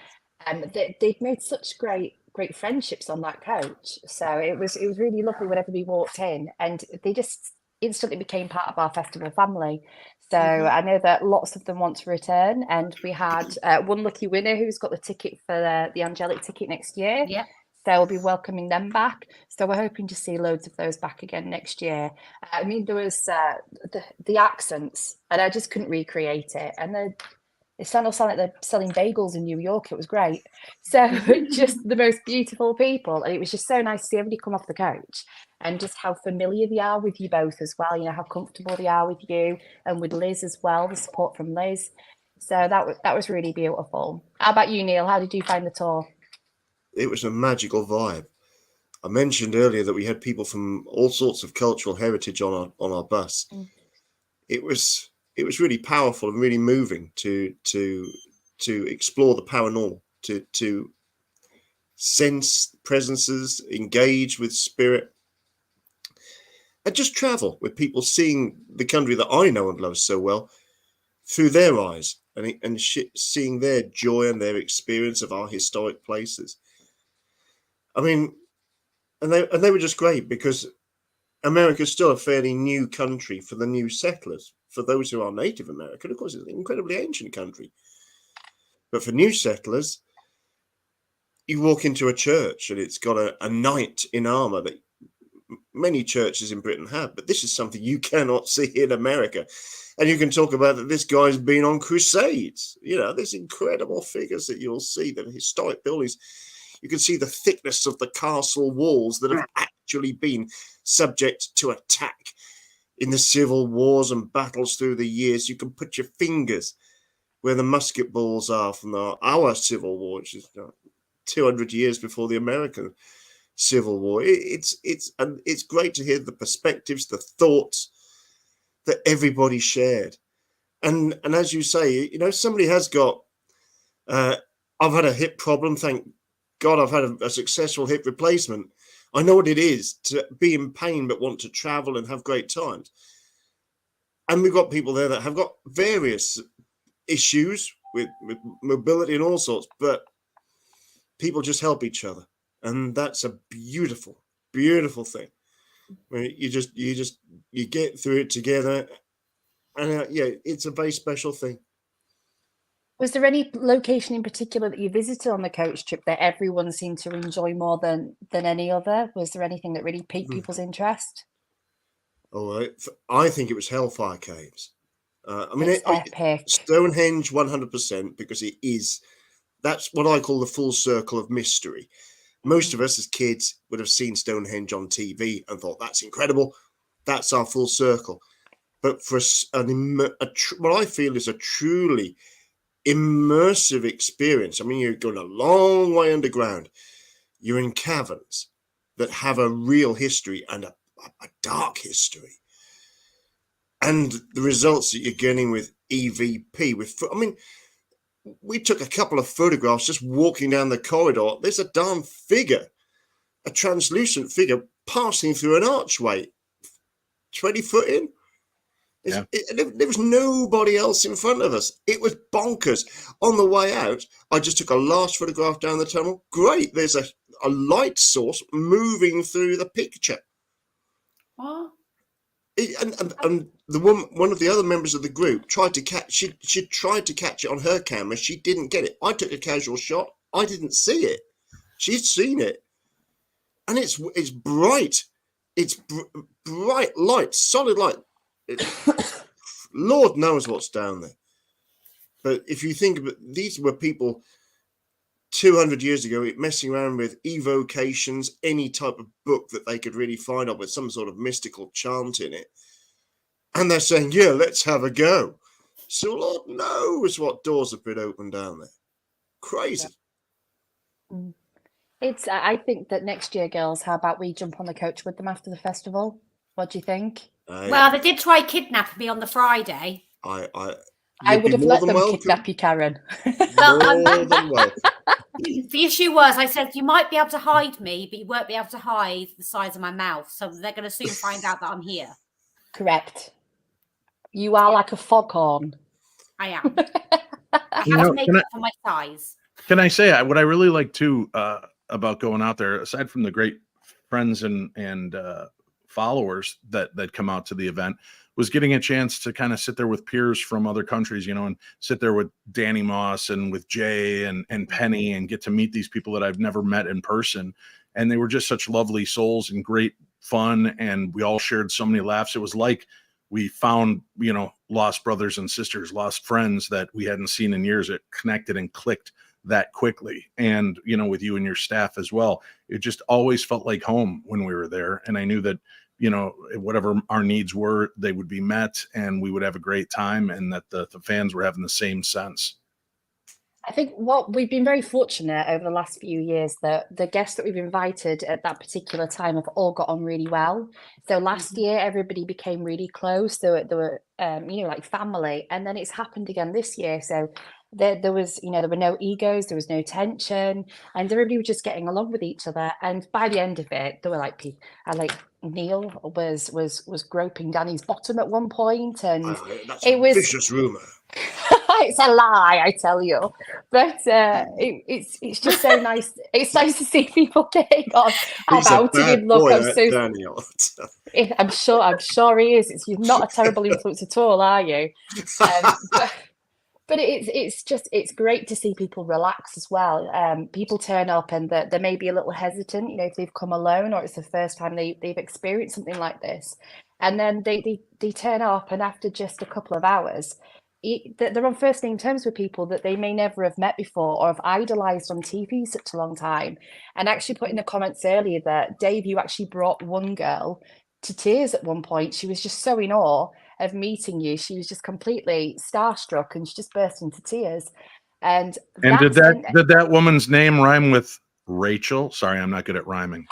F: and they'd made such great friendships on that coach. So it was really lovely when everybody walked in, and they just instantly became part of our festival family. So I know that lots of them want to return, and we had one lucky winner who's got the ticket for the Angelic ticket next year.
A: Yeah.
F: So we'll be welcoming them back. So we're hoping to see loads of those back again next year. I mean, there was the accents, and I just couldn't recreate it. And it sounded like they're selling bagels in New York. It was great. So just the most beautiful people. And it was just so nice to see everybody come off the coach and just how familiar they are with you both as well. How comfortable they are with you and with Liz as well, the support from Liz. So that was really beautiful. How about you, Neil? How did you find the tour?
B: It was a magical vibe. I mentioned earlier that we had people from all sorts of cultural heritage on our bus. It was really powerful and really moving to explore the paranormal, to sense presences, engage with spirit, and just travel with people, seeing the country that I know and love so well through their eyes, and seeing their joy and their experience of our historic places. I mean, and they were just great, because America's still a fairly new country for the new settlers. For those who are Native American, of course, it's an incredibly ancient country. But for new settlers, you walk into a church and it's got a knight in armor that many churches in Britain have, but this is something you cannot see in America. And you can talk about that this guy's been on crusades. There's incredible figures that you'll see, that are historic buildings. You can see the thickness of the castle walls that have actually been subject to attack in the civil wars and battles through the years. You can put your fingers where the musket balls are from our Civil War, which is 200 years before the American Civil War. It's great to hear the perspectives, the thoughts that everybody shared. And as you say, somebody has got, I've had a hip problem. Thank God I've had a successful hip replacement. I know what it is to be in pain but want to travel and have great times. And we've got people there that have got various issues with mobility and all sorts, but people just help each other. And that's a beautiful, beautiful thing. You get through it together. And it's a very special thing.
F: Was there any location in particular that you visited on the coach trip that everyone seemed to enjoy more than any other? Was there anything that really piqued people's interest?
B: Oh, I think it was Hellfire Caves.
F: It's epic.
B: Stonehenge 100%, because that's what I call the full circle of mystery. Most of us as kids would have seen Stonehenge on TV and thought, that's incredible. That's our full circle. But for what I feel is a truly immersive experience. I mean, you're going a long way underground. You're in caverns that have a real history and a dark history. And the results that you're getting with EVP, we took a couple of photographs just walking down the corridor. There's a darn figure, a translucent figure passing through an archway, 20 foot in. Yeah. There was nobody else in front of us. It was bonkers. On the way out, I just took a last photograph down the tunnel. Great. There's a light source moving through the picture.
A: What?
B: And the woman, one of the other members of the group, tried to catch. She tried to catch it on her camera. She didn't get it. I took a casual shot. I didn't see it. She'd seen it, and it's bright. It's bright light, solid light. Lord knows what's down there. But if you think of it, these were people 200 years ago, messing around with evocations, any type of book that they could really find up with some sort of mystical chant in it. And they're saying, yeah, let's have a go. So Lord knows what doors have been opened down there. Crazy.
F: I think that next year, girls, how about we jump on the coach with them after the festival? What do you think?
A: Well, they did try kidnapping me on the Friday.
F: I would have let them kidnap you, Karen.
B: More than welcome.
A: The issue was, I said, you might be able to hide me, but you won't be able to hide the size of my mouth. So they're going to soon find out that I'm here.
F: Correct. You are like a foghorn.
A: I am. I have to make up for my size.
C: Can I say what I really like too about going out there, aside from the great friends and followers that come out to the event, was getting a chance to kind of sit there with peers from other countries, and sit there with Danny Moss and with Jay and Penny and get to meet these people that I've never met in person. And they were just such lovely souls and great fun. And we all shared so many laughs. It was like we found, lost brothers and sisters, lost friends that we hadn't seen in years. It connected and clicked that quickly. And, with you and your staff as well, it just always felt like home when we were there. And I knew that, whatever our needs were, they would be met and we would have a great time, and that the fans were having the same sense.
F: I think what we've been very fortunate over the last few years that the guests that we've invited at that particular time have all got on really well. So last year, everybody became really close. There were like family, and then it's happened again this year. So there was, there were no egos, there was no tension, and everybody was just getting along with each other. And by the end of it, there were like Neil was groping Danny's bottom at one point, and
B: that's a vicious rumor.
F: It's a lie, I tell you. But it's just so nice. It's nice to see people getting on about it. Look, I'm sure he is. You're not a terrible influence at all, are you? But it's great to see people relax as well. People turn up and they may be a little hesitant, if they've come alone or it's the first time they've experienced something like this. And then they turn up, and after just a couple of hours, they're on first name terms with people that they may never have met before or have idolized on TV such a long time. And actually put in the comments earlier that, Dave, you actually brought one girl to tears at one point. She was just so in awe of meeting you. She was just completely starstruck, and she just burst into tears. And
C: did that woman's name rhyme with Rachel? Sorry, I'm not good at rhyming.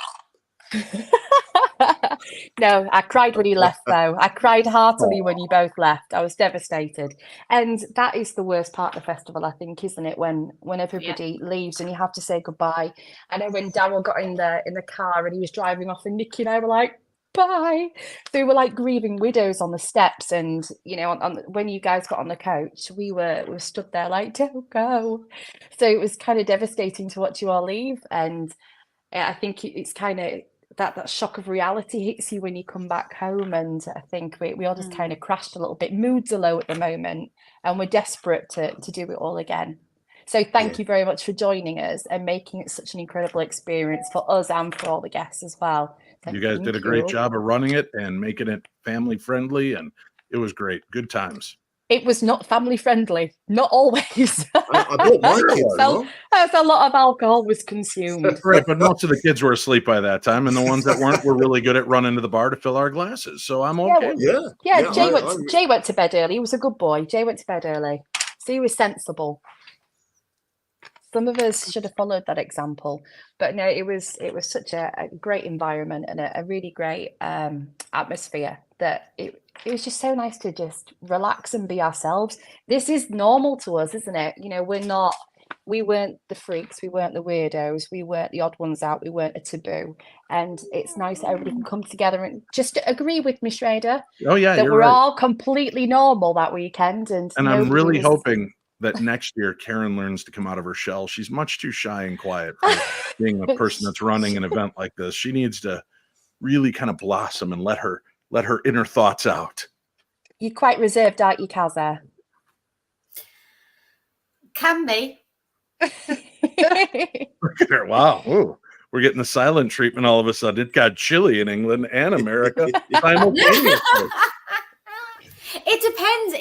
F: No, I cried when he left, though. I cried heartily when you both left. I was devastated. And that is the worst part of the festival, I think, isn't it? When everybody leaves and you have to say goodbye. I know when Darryl got in the car and he was driving off, and Nikki and I were like, bye. They were like grieving widows on the steps. And, when you guys got on the coach, we were stood there like, don't go. So it was kind of devastating to watch you all leave. And I think it's kind of that shock of reality hits you when you come back home. And I think we all just kind of crashed a little bit. Moods are low at the moment, and we're desperate to do it all again. So thank you very much for joining us and making it such an incredible experience for us and for all the guests as well.
C: You guys did a great job of running it and making it family friendly, and it was great. Good times.
F: It was not family friendly, not always.
B: I brought my kids along.
F: A lot of alcohol was consumed.
C: That's right, but most of the kids were asleep by that time, and the ones that weren't were really good at running to the bar to fill our glasses. So I'm okay.
F: Yeah. Jay went to bed early. He was a good boy. Jay went to bed early, so he was sensible. Some of us should have followed that example, but no, it was such a great environment and a really great atmosphere that it was just so nice to just relax and be ourselves. This is normal to us, isn't it? We weren't the freaks, we weren't the weirdos, we weren't the odd ones out, we weren't a taboo. And it's nice that everybody can come together and just agree with me, Schrader.
C: Oh yeah,
F: that we're all completely normal that weekend. And
C: I'm really hoping that next year Karen learns to come out of her shell. She's much too shy and quiet for being a person that's running an event like this. She needs to really kind of blossom and let her inner thoughts out.
F: You're quite reserved, aren't you, Kaza?
A: Can be.
C: Look at her. Wow. Ooh, we're getting the silent treatment all of a sudden. It got chilly in England and America simultaneously.
A: It depends.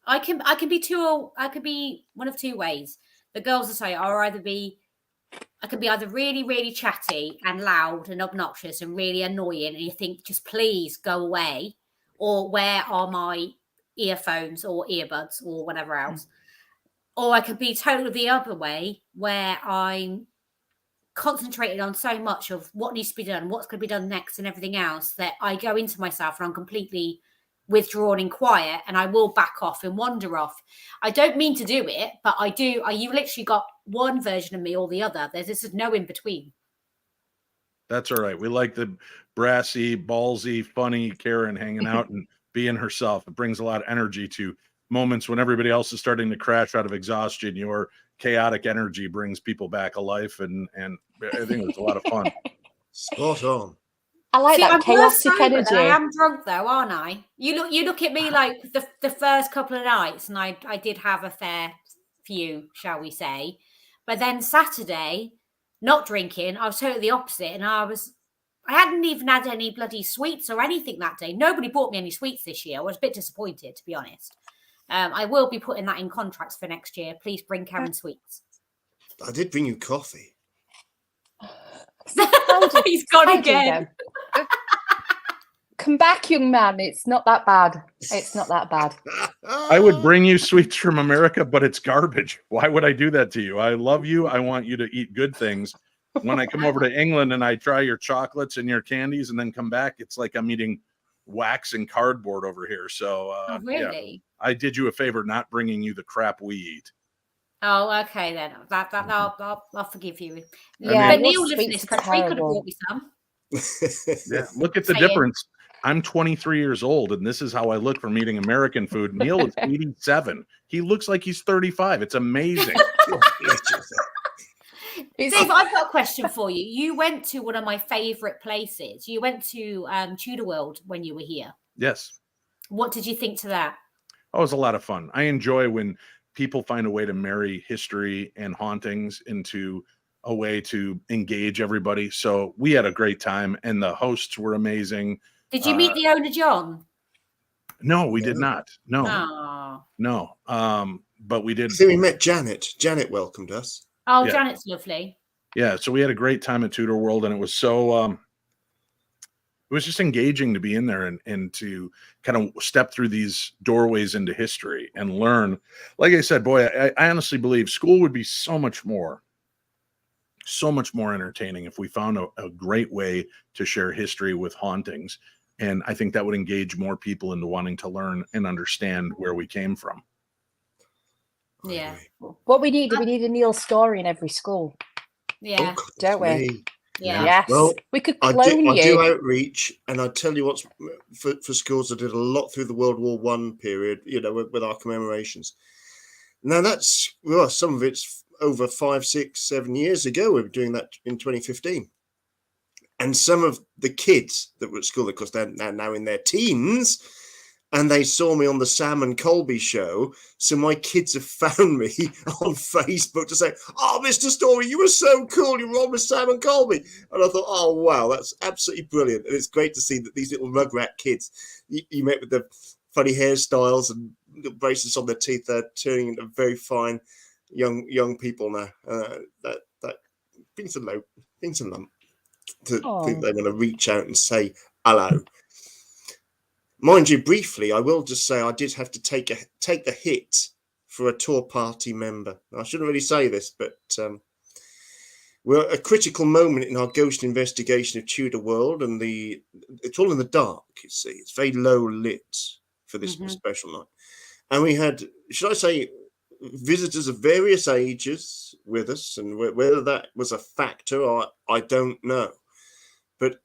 A: I can be one of two ways. the girls will say, I can be either really, really chatty and loud and obnoxious and really annoying, and you think, just please go away, or where are my earphones or earbuds or whatever else? Or I could be totally the other way, where I'm concentrated on so much of what needs to be done, what's going to be done next, and everything else, that I go into myself and I'm completely withdrawn and quiet, and I will back off and wander off. I don't mean to do it, but I do. You literally got one version of me or the other. There's just no in between.
C: That's all right. We like the brassy, ballsy, funny Karen hanging out and being herself. It brings a lot of energy to moments when everybody else is starting to crash out of exhaustion. Your chaotic energy brings people back alive, and I think it's a lot of fun.
B: Spot on.
F: I like
A: See,
F: that
A: I'm
F: chaotic
A: sober,
F: energy.
A: I am drunk though, aren't I? You look at me like the first couple of nights, and I did have a fair few, shall we say. But then Saturday, not drinking, I was totally the opposite, and I hadn't even had any bloody sweets or anything that day. Nobody bought me any sweets this year. I was a bit disappointed, to be honest. I will be putting that in contracts for next year. Please bring Karen sweets.
B: I did bring you coffee.
A: He's gone again.
F: Come back, young man. It's not that bad. It's not that bad.
C: I would bring you sweets from America, but it's garbage. Why would I do that to you? I love you. I want you to eat good things. When I come over to England and I try your chocolates and your candies and then come back, it's like I'm eating wax and cardboard over here. So
A: really?
C: Yeah, I did you a favor not bringing you the crap we eat.
A: Oh, okay then. I'll forgive you.
F: Yeah,
A: but Neil lives in this country. He could have brought me some.
C: Yeah, look at the difference. I'm 23 years old, and this is how I look from eating American food. Neil is 87. He looks like he's 35. It's amazing.
A: Dave, I've got a question for you. You went to one of my favorite places. You went to Tudor World when you were here.
C: Yes.
A: What did you think to that?
C: Oh, it was a lot of fun. I enjoy when people find a way to marry history and hauntings into a way to engage everybody. So we had a great time, and the hosts were amazing.
A: Did you meet the owner, John?
C: No, we did not. No.
A: Oh.
C: No. But we did.
B: So we met Janet. Janet welcomed us.
A: Oh,
C: Yeah.
A: Janet's lovely.
C: Yeah, so we had a great time at Tudor World, and it was so it was just engaging to be in there and to kind of step through these doorways into history and learn. Like I said, boy, I honestly believe school would be so much more entertaining if we found a great way to share history with hauntings. And I think that would engage more people into wanting to learn and understand where we came from.
A: Yeah.
F: What we need a Neil Storey in every school.
A: Yeah.
B: Oh,
F: Don't we?
B: me.
A: Yeah.
F: Yes.
B: Well,
F: we could
B: I
F: clone
B: do
F: you.
B: outreach, and I tell you what's for schools. I did a lot through the World War I period, with our commemorations. Now that's some of it's over 5, 6, 7 years ago. We were doing that in 2015, and some of the kids that were at school, of course, they're now in their teens, and they saw me on the Sam and Colby show. So my kids have found me on Facebook to say, "Oh, Mr. Storey, you were so cool. You were on with Sam and Colby." And I thought, "Oh, wow, that's absolutely brilliant." And it's great to see that these little rugrat kids you met with the funny hairstyles and the bracelets on their teeth, they're turning into very fine young people now. That brings a lump to think they want to reach out and say hello. Mind you, briefly, I will just say I did have to take the hit for a tour party member. I shouldn't really say this, but we're at a critical moment in our ghost investigation of Tudor World, and it's all in the dark, you see. It's very low lit for this special night. And we had, should I say, visitors of various ages with us, and whether that was a factor, I don't know. But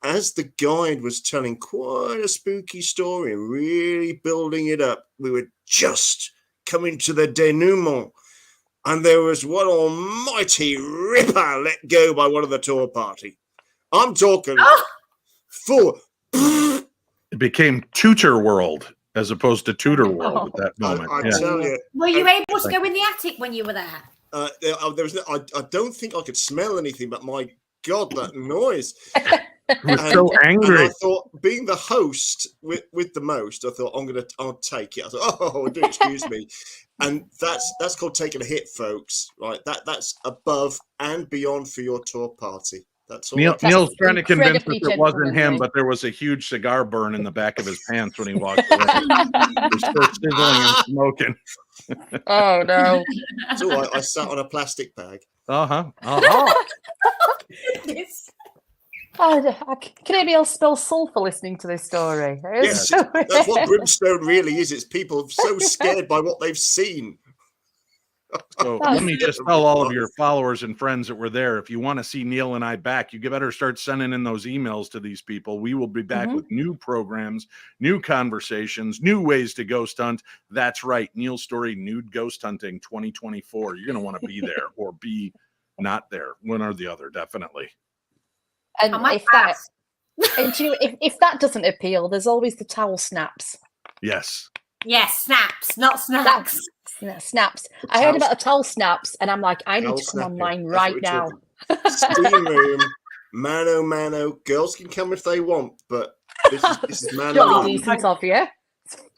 B: as the guide was telling quite a spooky story and really building it up, we were just coming to the denouement, and there was one almighty ripper let go by one of the tour party. I'm talking full.
C: It became Tutor World as opposed to Tudor World at that moment.
B: I tell you.
A: Were you able to go in the attic when you were there?
B: There was I don't think I could smell anything, but my God, that noise.
C: I was so angry.
B: And I thought, being the host with the most, I thought I'll take it. I thought, do excuse me. And that's called taking a hit, folks. Right? That's above and beyond for your tour party. That's all.
C: Neil's trying to convince us
F: incredibly
C: it wasn't him,
F: gentlemanly.
C: but there was a huge cigar burn in the back of his pants when he walked away. He's still sizzling and smoking.
F: Oh no!
B: So I sat on a plastic bag.
A: Yes.
F: I can anybody else smell sulphur listening to this story?
B: Yes, that's what brimstone really is. It's people so scared by what they've seen.
C: So let me just tell all of your followers and friends that were there, if you want to see Neil and I back, you better start sending in those emails to these people. We will be back with new programs, new conversations, new ways to ghost hunt. That's right. Neil Storey Nude Ghost Hunting 2024. You're going to want to be there or be not there. One or the other, definitely.
F: And if that doesn't appeal, there's always the towel snaps.
C: Yes.
A: Yes, snaps, not snacks.
F: Snaps. I heard about the towel snaps, and I'm like, I need to come online right now.
B: Steam room, mano. Girls can come if they want, but this is mano.
F: Jolly decent of you.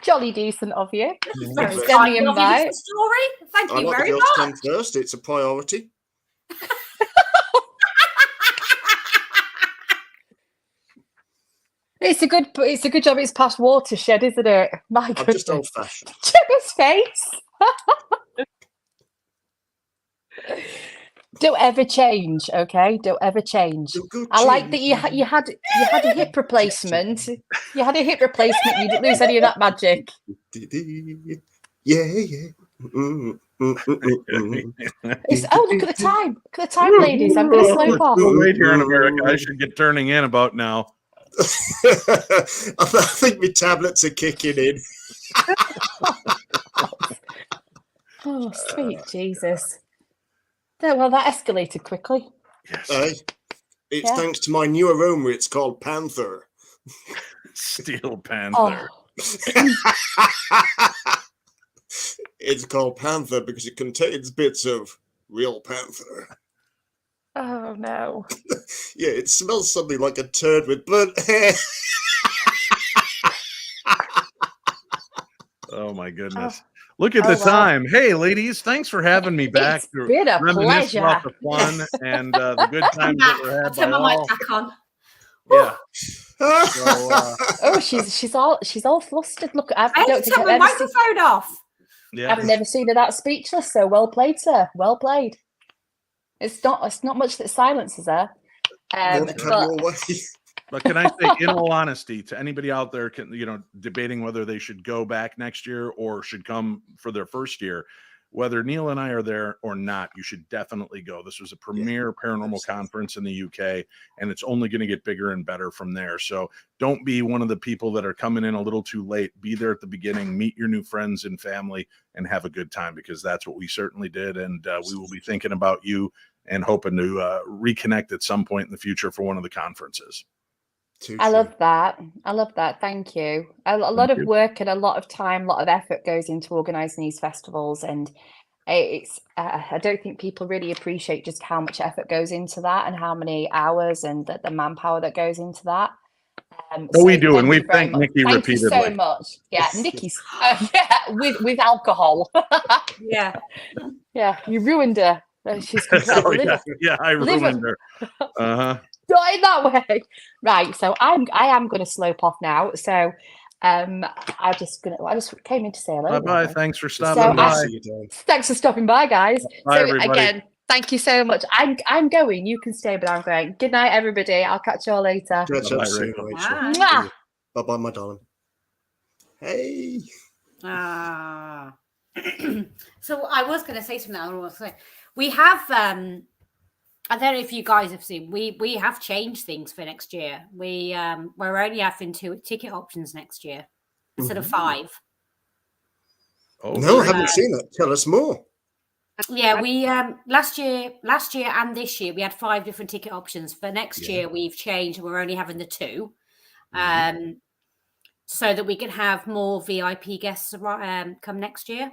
F: Jolly decent of you.
B: Thank
F: Send me invite.
A: Story. Thank
B: I
A: you
B: like the
A: very
B: girls
A: much.
B: to come first. It's a priority.
F: It's a good job it's past watershed, isn't it? My
B: I'm
F: goodness.
B: just old-fashioned.
F: Check his face. Don't ever change, okay? Don't ever change. I like that you had a hip replacement. You had a hip replacement. You didn't lose any of that magic.
B: Yeah.
F: Look at the time. Look at the time, ladies. I'm going to slope off.
C: Too late here in America. I should get turning in about now.
B: I think my tablets are kicking in.
F: Oh, sweet Jesus. Well, that escalated quickly.
C: Yes.
B: It's thanks to my new aroma. It's called Panther.
C: Steel Panther.
B: It's called Panther because it contains bits of real panther.
F: Oh, no.
B: Yeah, it smells something like a turd with burnt hair.
C: Oh, my goodness. Look at the time. Hey, ladies, thanks for having me back.
F: It's been a pleasure.
C: About the fun and the good times that were had.
A: I'll turn my mic back on.
C: Yeah.
F: So, she's all flustered. Look, I
A: had to turn my microphone off.
C: Yeah.
F: I've never seen her that speechless. So well played, sir. Well played. It's not much that silences her.
C: But can I say, in all honesty, to anybody out there, debating whether they should go back next year or should come for their first year, whether Neil and I are there or not, you should definitely go. This was a premier paranormal conference in the UK, and it's only going to get bigger and better from there. So don't be one of the people that are coming in a little too late. Be there at the beginning, meet your new friends and family, and have a good time, because that's what we certainly did. And we will be thinking about you and hoping to reconnect at some point in the future for one of the conferences.
F: I love that. Thank you. A lot of work and a lot of time, a lot of effort goes into organising these festivals, and it's I don't think people really appreciate just how much effort goes into that and how many hours and the manpower that goes into that.
C: We do, and we thank Nikki repeatedly.
F: Thank you so much. Yeah, Nikki's with alcohol.
A: Yeah,
F: you ruined her. She's completely
C: I ruined her.
F: Not in that way, right? So I am going to slope off now. So I just came in to say hello.
C: Bye. Thanks for stopping by.
F: Thanks for stopping by, guys.
C: Bye,
F: so
C: everybody.
F: Again, thank you so much. I'm going. You can stay, but I'm going. Good night, everybody. I'll catch you all later.
B: Catch up soon, Rachel. Bye, my darling. Hey.
A: So I was going to say something. We have. I don't know if you guys have seen. We have changed things for next year. We're only having 2 ticket options next year instead of 5.
B: Oh no, I haven't seen that. Tell us more.
A: Yeah, we last year and this year we had 5 different ticket options. For next year, we've changed. We're only having the 2, so that we can have more VIP guests come next year.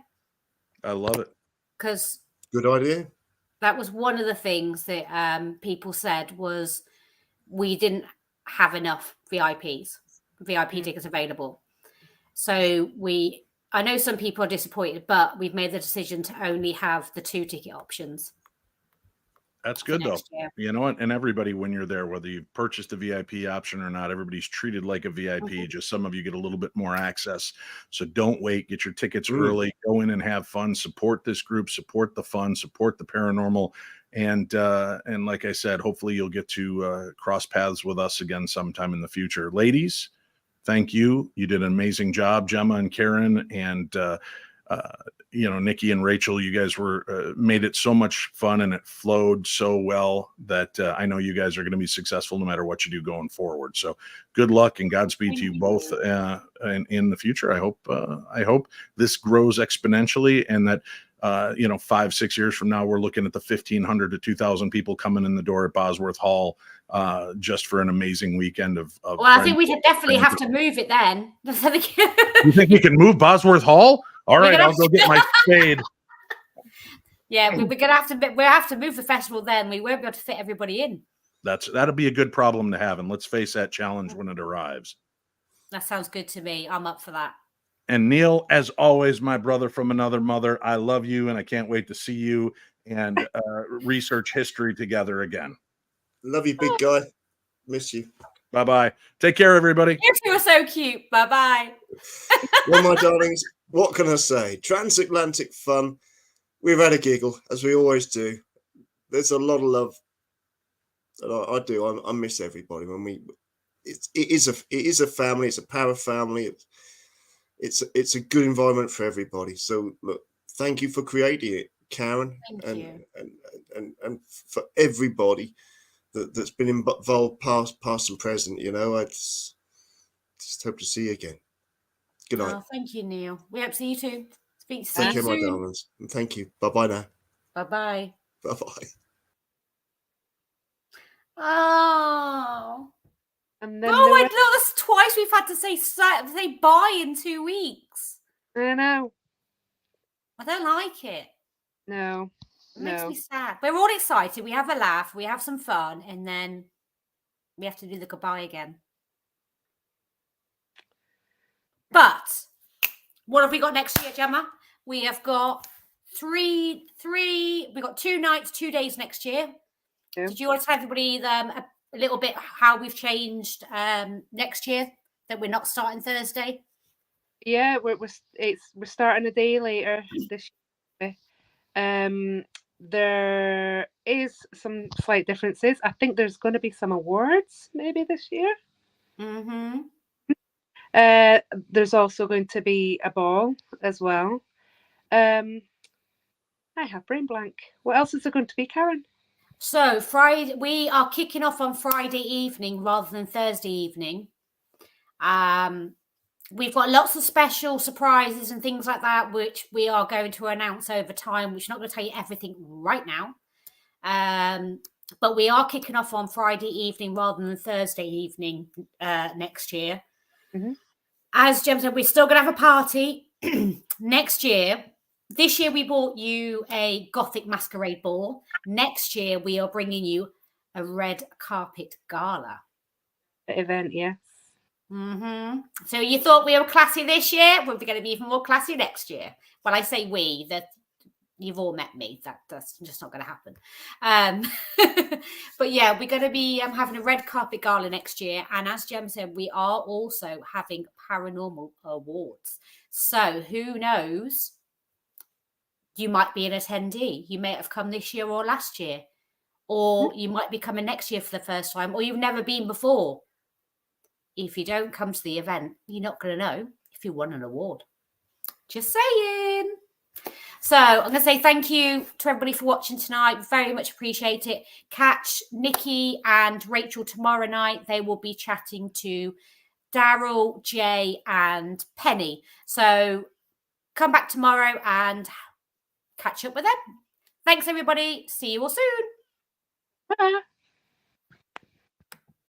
C: I love it.
A: Because
B: good idea.
A: That was one of the things that people said was we didn't have enough VIP tickets available. So we I know some people are disappointed, but we've made the decision to only have the 2 ticket options.
C: That's
A: for
C: good though.
A: next year.
C: You know what? And everybody, when you're there, whether you've purchased a VIP option or not, everybody's treated like a VIP. Just some of you get a little bit more access. So don't wait. Get your tickets early. Go in and have fun. Support this group. Support the fun. Support the paranormal. And like I said, hopefully you'll get to cross paths with us again sometime in the future. Ladies, thank you. You did an amazing job, Gemma and Karen, and Nikki and Rachel. You guys were made it so much fun, and it flowed so well that I know you guys are going to be successful no matter what you do going forward. So good luck and Godspeed to you both in the future. I hope this grows exponentially, and that 5-6 years from now, we're looking at the 1,500 to 2,000 people coming in the door at Bosworth Hall just for an amazing weekend of
A: well, I think we definitely have to move it then.
C: You think we can move Bosworth Hall? All right, I'll go get my spade.
A: Yeah, we're gonna have to move the festival then. We won't be able to fit everybody in.
C: That'll be a good problem to have, and let's face that challenge when it arrives.
A: That sounds good to me. I'm up for that.
C: And Neil, as always, my brother from another mother, I love you, and I can't wait to see you and research history together again.
B: Love you, big guy. Miss you.
C: Bye-bye. Take care, everybody.
A: You two are so cute. Bye-bye.
B: Well, my darlings, what can I say? Transatlantic fun. We've had a giggle, as we always do. There's a lot of love that I do. I miss everybody. It is a family. It's a power family. It's a good environment for everybody. So look, thank you for creating it, Karen, and for everybody that's been involved, past and present. I just hope to see you again. Good night.
A: Oh, thank you, Neil. We hope to see you too. Speak to you
B: Take care, my
A: soon.
B: darlings, and thank you. Bye now.
A: Bye-bye.
B: Bye.
A: Oh.
E: And then
A: I know that's twice we've had to say bye in 2 weeks.
E: I know.
A: I don't like it.
E: No.
A: It makes me sad. We're all excited. We have a laugh. We have some fun. And then we have to do the goodbye again. But what have we got next year, Gemma? We have got we got 2 nights, 2 days next year. Yeah. Did you want to tell everybody a little bit how we've changed next year, that we're not starting Thursday?
E: Yeah, we're starting a day later this year. There is some slight differences. I think there's going to be some awards maybe this year.
A: Mm-hmm.
E: There's also going to be a ball as well. I have brain blank. What else is there going to be, Karen?
A: So Friday, we are kicking off on Friday evening rather than Thursday evening. We've got lots of special surprises and things like that, which we are going to announce over time, which I'm not going to tell you everything right now. But we are kicking off on Friday evening rather than Thursday evening next year.
E: Mm-hmm.
A: As Jem said, we're still going to have a party next year. This year we bought you a Gothic masquerade ball. Next year we are bringing you a red carpet gala
E: event. Yes.
A: Mm-hmm. So you thought we were classy this year? We're going to be even more classy next year. Well, I say we, that you've all met me. That's just not going to happen. But yeah, we're going to be having a red carpet gala next year. And as Jem said, we are also having paranormal awards. So who knows? You might be an attendee. You may have come this year or last year. Or you might be coming next year for the first time. Or you've never been before. If you don't come to the event, you're not going to know if you won an award. Just saying. So I'm going to say thank you to everybody for watching tonight. Very much appreciate it. Catch Nikki and Rachel tomorrow night. They will be chatting to Daryl, Jay, and Penny. So come back tomorrow and catch up with them. Thanks, everybody. See you all soon.
E: Bye.